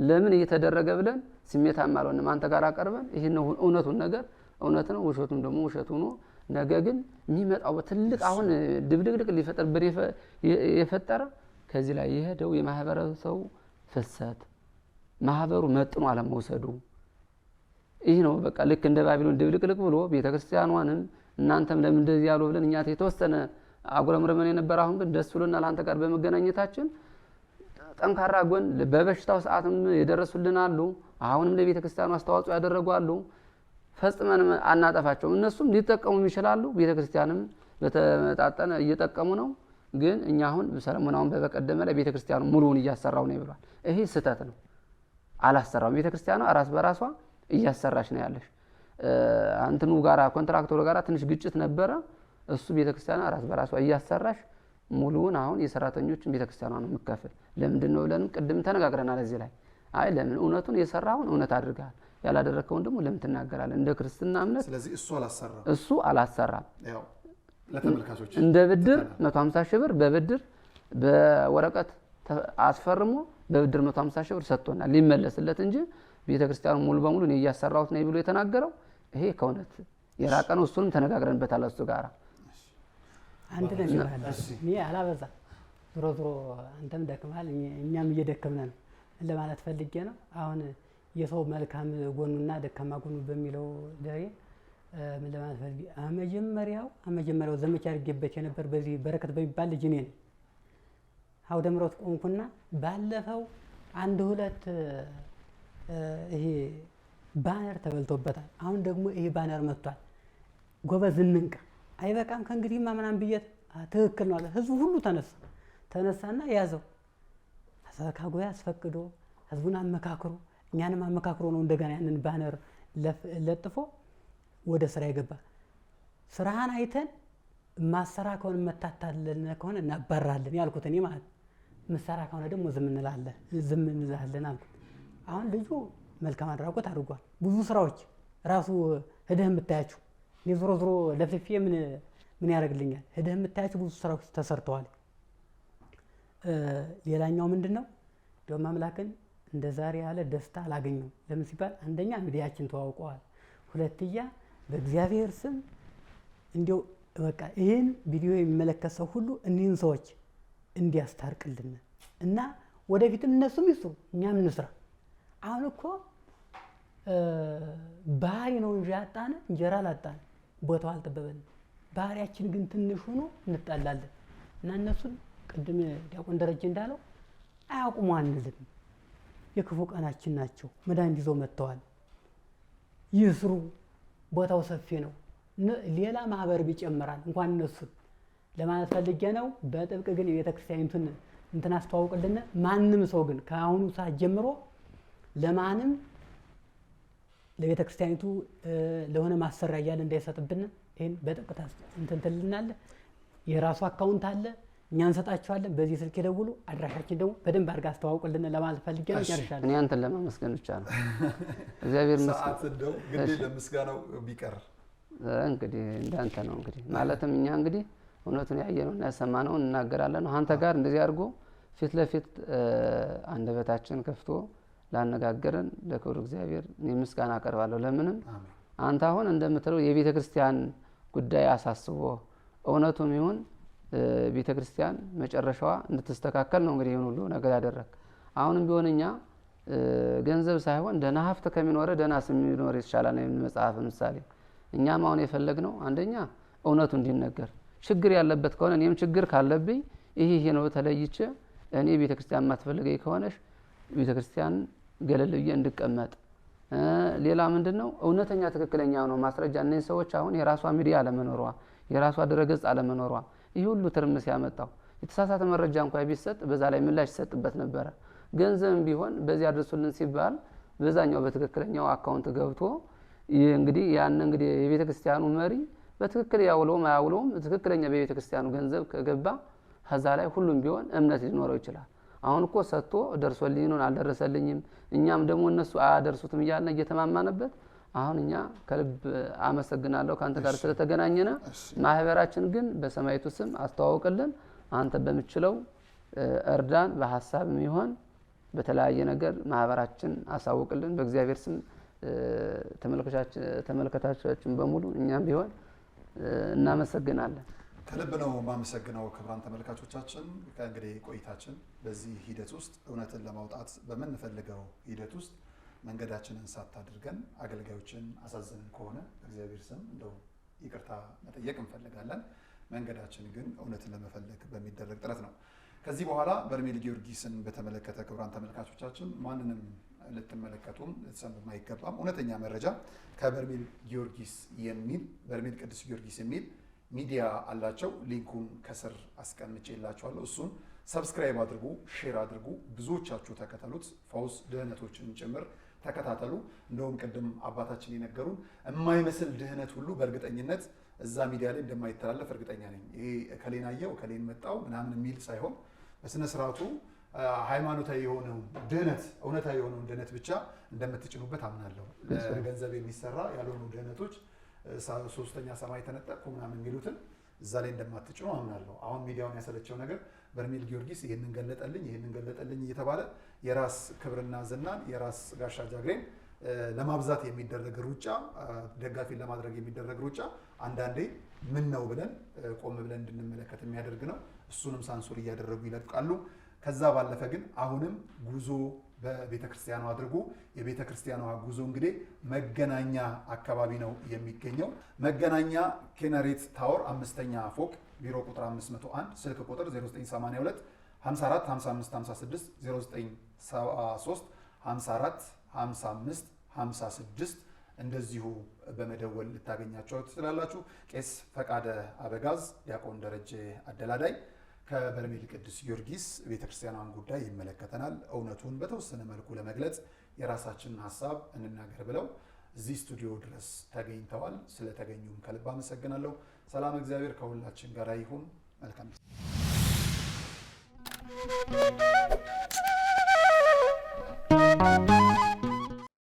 ለምን እየተደረገ ብለን ስሜታማ አልሆንም። አንተ ጋር አቀርበን ይሄን እውነቱን ነገር እውነት ነው ውሸቱን ደግሞ ውሸት ሆኖ ነገ ግን የሚመጣው ትልቅ አሁን ድብልቅልቅ ሊፈጠር ብር የፈጠረ ከዚህ ላይ የሄደው የማህበረሰቡ ፍሰት ማህበሩ መጥኖ አለመውሰዱ ይህ ነው። በቃ ልክ እንደ ባቢሎን ድብልቅልቅ ብሎ ቤተክርስቲያኗንም እናንተም ለምን እንደዚህ ያሉ ብለን እኛ የተወሰነ አጉረምረመን የነበር አሁን ግን ደስ ብሎናል አንተ ጋር በመገናኘታችን። ጠንካራ ጎን በበሽታው ሰዓትም የደረሱልን አሉ። አሁንም ለቤተክርስቲያኑ አስተዋጽኦ ያደረጉ አሉ። ፈጽመን አናጠፋቸው። እነሱም ሊጠቀሙ ይችላሉ። ቤተክርስቲያንም በተመጣጠነ እየጠቀሙ ነው። ግን እኛ አሁን ሰለሞን አሁን በቀደመ ላይ ቤተክርስቲያኑ ሙሉውን እያሰራው ነው ይብሏል። ይሄ ስህተት ነው። አላሰራውም። ቤተክርስቲያኗ ራስ በራሷ እያሰራች ነው ያለሽ። አንተኑ ጋራ ኮንትራክተሩ ጋራ ትንሽ ግጭት ነበረ። እሱ ቤተክርስቲያኗ ራስ በራሷ እያሰራሽ ሙሉውን አሁን የሰራተኞችን ቤተክርስቲያኗ ነው መከፈል። ለምንድን ነው ብለን ቅድም ተነጋግረናል እዚህ ላይ። አይ ለምን እውነቱን የሰራውን እውነት አድርጋል ያላደረከውን ደግሞ ለምን ትናገራለህ? እንደ ክርስትና እምነት ስለዚህ እሱ አላሰራም። ያው ለተመልካቾች እንደ ብድር 150 ሺህ ብር በብድር በወረቀት አስፈርሞ በብድር 150 ሺህ ብር ሰጥቶናል ሊመለስለት እንጂ ቤተክርስቲያኑ ሙሉ በሙሉ ነው እያሰራሁት ነው ብሎ የተናገረው ይሄ ከእውነት የራቀ ነው። እሱንም ተነጋግረንበታል እሱ ጋራ። አንተ ነህ ማለት እኔ አላበዛ ዞሮ ዞሮ አንተም ደክመሃል እኛም እየደከምነ ነው ለማለት ፈልጌ ነው። አሁን የሰው መልካም ጎኑና ደካማ ጎኑ በሚለው ደሬ ምን ለማለት ፈልጌ መጀመሪያው ዘመቻ አድርጌበት የነበር በዚህ በረከት በሚባል ልጅ ነኝ አውደ ምሕረት ቆንኩና ባለፈው አንድ ሁለት ይሄ ባነር ተበልቶበታል። አሁን ደግሞ ይሄ ባነር መጥቷል። ጎበዝ እንንቃ አይበቃም ከእንግዲህ ማምናን ብየት ትክክል ነው አለ። ህዝቡ ሁሉ ተነሳና ያዘው። አሰካጎያ አስፈቅዶ ህዝቡን አመካክሮ እኛንም አመካክሮ ነው እንደገና ያንን ባነር ለጥፎ ወደ ስራ ይገባ። ስራህን አይተን ማሰራ ከሆነ መታታለን ከሆነ እናባራለን ያልኩት እኔ ማለት ምሰራ ከሆነ ደግሞ ዝም እንላለን አልኩት። አሁን ልጁ መልካም አድራጎት አድርጓል። ብዙ ስራዎች ራሱ ሄደህ የምታያቸው እኔ ዞሮ ለፍልፌ ምን ያደርግልኛል? ሄደህ የምታያቸው ብዙ ስራዎች ተሰርተዋል። ሌላኛው ምንድነው ደግሞ አምላክን እንደ ዛሬ ያለ ደስታ አላገኘው። ለምን ሲባል አንደኛ ሚዲያችን ተዋውቀዋል። ሁለተኛ በእግዚአብሔር ስም እንዲው በቃ ይሄን ቪዲዮ የሚመለከት ሰው ሁሉ እኒህን ሰዎች እንዲያስታርቅልን እና ወደፊትም እነሱም ይስሩ እኛም እንስራ። አሁን እኮ ባህሪ ነው እንጂ ያጣነ እንጀራ አላጣነ፣ ቦታው አልጠበበንም። ባህሪያችን ግን ትንሽ ሆኖ እንጣላለን እና እነሱን ቅድም ዲያቆን ደረጀ እንዳለው አያውቁም አንልም። የክፉ ቀናችን ናቸው። መድኃኒት ይዘው መጥተዋል። ይስሩ፣ ቦታው ሰፊ ነው። ሌላ ማህበር ቢጨምራል እንኳን እነሱን ለማለት ፈልጌ ነው። በጥብቅ ግን የቤተክርስቲያኒቱን እንትን አስተዋውቅልን። ማንም ሰው ግን ከአሁኑ ሰዓት ጀምሮ ለማንም ለቤተክርስቲያኒቱ ለሆነ ማሰሪያ እያለ እንዳይሰጥብን ይሄን በጥብቅ እንትን ትልናለ። የራሱ አካውንት አለ እኛ እንሰጣቸዋለን። በዚህ ስልክ ይደውሉ። አድራሻችን ደግሞ በደንብ አድርጋ አስተዋውቅልን ለማለት ፈልጌ ነው። ጨርሻለሁ። እኔ አንተን ለማመስገን ብቻ ነው። እግዚአብሔር ይመስገን። ሰዓት እንደው ግዴ ለምስጋናው ቢቀር እንግዲህ እንዳንተ ነው እንግዲህ ማለትም እኛ እንግዲህ እውነቱን ያየነውና ያሰማነውን እናገራለን። አንተ ጋር እንደዚህ አድርጎ ፊት ለፊት አንደበታችን ከፍቶ ላነጋገረን ለክብሩ እግዚአብሔር እኔ ምስጋና አቀርባለሁ። ለምንም አንተ አሁን እንደምትለው የቤተ ክርስቲያን ጉዳይ አሳስቦ እውነቱም ይሁን ቤተ ክርስቲያን መጨረሻዋ እንድትስተካከል ነው እንግዲህ ይሁን ሁሉ ነገር ያደረክ። አሁንም ቢሆን እኛ ገንዘብ ሳይሆን ደህና ሀብት ከሚኖር ደህና ስም የሚኖር ይሻላል ነው መጽሐፍ ምሳሌ። እኛም አሁን የፈለግነው አንደኛ እውነቱ እንዲነገር፣ ችግር ያለበት ከሆነ እኔም ችግር ካለብኝ ይሄ ነው ተለይቼ እኔ ቤተ ክርስቲያን ማትፈልገኝ ከሆነሽ ቤተ ክርስቲያን ገለል ብዬ እንድቀመጥ። ሌላ ምንድነው እውነተኛ ትክክለኛ ነው ማስረጃ። እነዚህ ሰዎች አሁን የራሷ ሚዲያ አለመኖሯ፣ የራሷ ድረገጽ አለመኖሯ ይሄ ሁሉ ትርምስ ያመጣው። የተሳሳተ መረጃ እንኳን ቢሰጥ በዛ ላይ ምላሽ ይሰጥበት ነበረ። ገንዘብም ቢሆን በዚህ አድርሱልን ሲባል በዛኛው በትክክለኛው አካውንት ገብቶ እንግዲህ ያን እንግዲህ የቤተ ክርስቲያኑ መሪ በትክክል ያውለውም አያውለውም ትክክለኛ በቤተ ክርስቲያኑ ገንዘብ ከገባ ከዛ ላይ ሁሉም ቢሆን እምነት ሊኖረው ይችላል። አሁን እኮ ሰጥቶ ደርሶልኝ ነው አልደረሰልኝም እኛም ደግሞ እነሱ አያደርሱትም እያልን እየተማማነበት አሁን እኛ ከልብ አመሰግናለሁ ካንተ ጋር ስለተገናኘነ። ማህበራችን ግን በሰማይቱ ስም አስተዋውቅልን። አንተ በመችለው እርዳን። በሐሳብም ይሆን በተለያየ ነገር ማህበራችን አሳውቅልን። በእግዚአብሔር ስም ተመልካቾቻችን በሙሉ እኛም ቢሆን እናመሰግናለን። ከልብ ነው የማመሰግነው። ክቡራን ተመልካቾቻችን ከእንግዲህ ቆይታችን በዚህ ሂደት ውስጥ እውነትን ለማውጣት በምንፈልገው ሂደት ውስጥ መንገዳችንን ሳት አድርገን አገልጋዮችን አሳዝነን ከሆነ እግዚአብሔር ስም እንደው ይቅርታ መጠየቅ እንፈልጋለን። መንገዳችን ግን እውነትን ለመፈለግ በሚደረግ ጥረት ነው። ከዚህ በኋላ በርሜል ጊዮርጊስን በተመለከተ ክቡራን ተመልካቾቻችን ማንንም ልትመለከቱም ልትሰሙም አይገባም። እውነተኛ መረጃ ከበርሜል ጊዮርጊስ የሚል በርሜል ቅዱስ ጊዮርጊስ የሚል ሚዲያ አላቸው። ሊንኩን ከስር አስቀምጬላችኋለሁ። እሱን ሰብስክራይብ አድርጉ፣ ሼር አድርጉ፣ ብዙዎቻችሁ ተከተሉት። ፈውስ ድህነቶችን ጭምር ተከታተሉ። እንደውም ቅድም አባታችን የነገሩን የማይመስል ድህነት ሁሉ በእርግጠኝነት እዛ ሚዲያ ላይ እንደማይተላለፍ እርግጠኛ ነኝ። ይሄ እከሌን አየው እከሌን መጣው ምናምን የሚል ሳይሆን በስነ ስርዓቱ ሃይማኖታዊ የሆነው ድህነት እውነታዊ የሆነው ድህነት ብቻ እንደምትጭኑበት አምናለሁ። ገንዘብ የሚሰራ ያልሆኑ ድህነቶች ሶስተኛ ሰማይ ተነጠቅኩ ምናምን የሚሉትን እዛ ላይ እንደማትጭኑ አምናለሁ። አሁን ሚዲያውን ያሰለቸው ነገር በርሜል ጊዮርጊስ ይህንን ገለጠልኝ እየተባለ የራስ ክብርና ዝናን የራስ ጋሻ ጃግሬን ለማብዛት የሚደረግ ሩጫ፣ ደጋፊን ለማድረግ የሚደረግ ሩጫ አንዳንዴ ምን ነው ብለን ቆም ብለን እንድንመለከት የሚያደርግ ነው። እሱንም ሳንሱር እያደረጉ ይለቃሉ። ከዛ ባለፈ ግን አሁንም ጉዞ በቤተ ክርስቲያኗ አድርጉ። የቤተ ክርስቲያኗ ጉዞ እንግዲህ መገናኛ አካባቢ ነው የሚገኘው። መገናኛ ኬነሬት ታወር 5ኛ ፎቅ ቢሮ ቁጥር 501 ስልክ ቁጥር 0982 54 55 56 0973 54 55 56 እንደዚሁ በመደወል ልታገኛቸው ትችላላችሁ። ቄስ ፈቃደ አበጋዝ፣ ዲያቆን ደረጀ አደላዳይ ከበርሜል ቅዱስ ጊዮርጊስ ቤተክርስቲያኗን ጉዳይ ይመለከተናል፣ እውነቱን በተወሰነ መልኩ ለመግለጽ የራሳችንን ሀሳብ እንናገር ብለው እዚህ ስቱዲዮ ድረስ ተገኝተዋል። ስለተገኙም ከልብ አመሰግናለሁ። ሰላም እግዚአብሔር ከሁላችን ጋር ይሁን። መልካም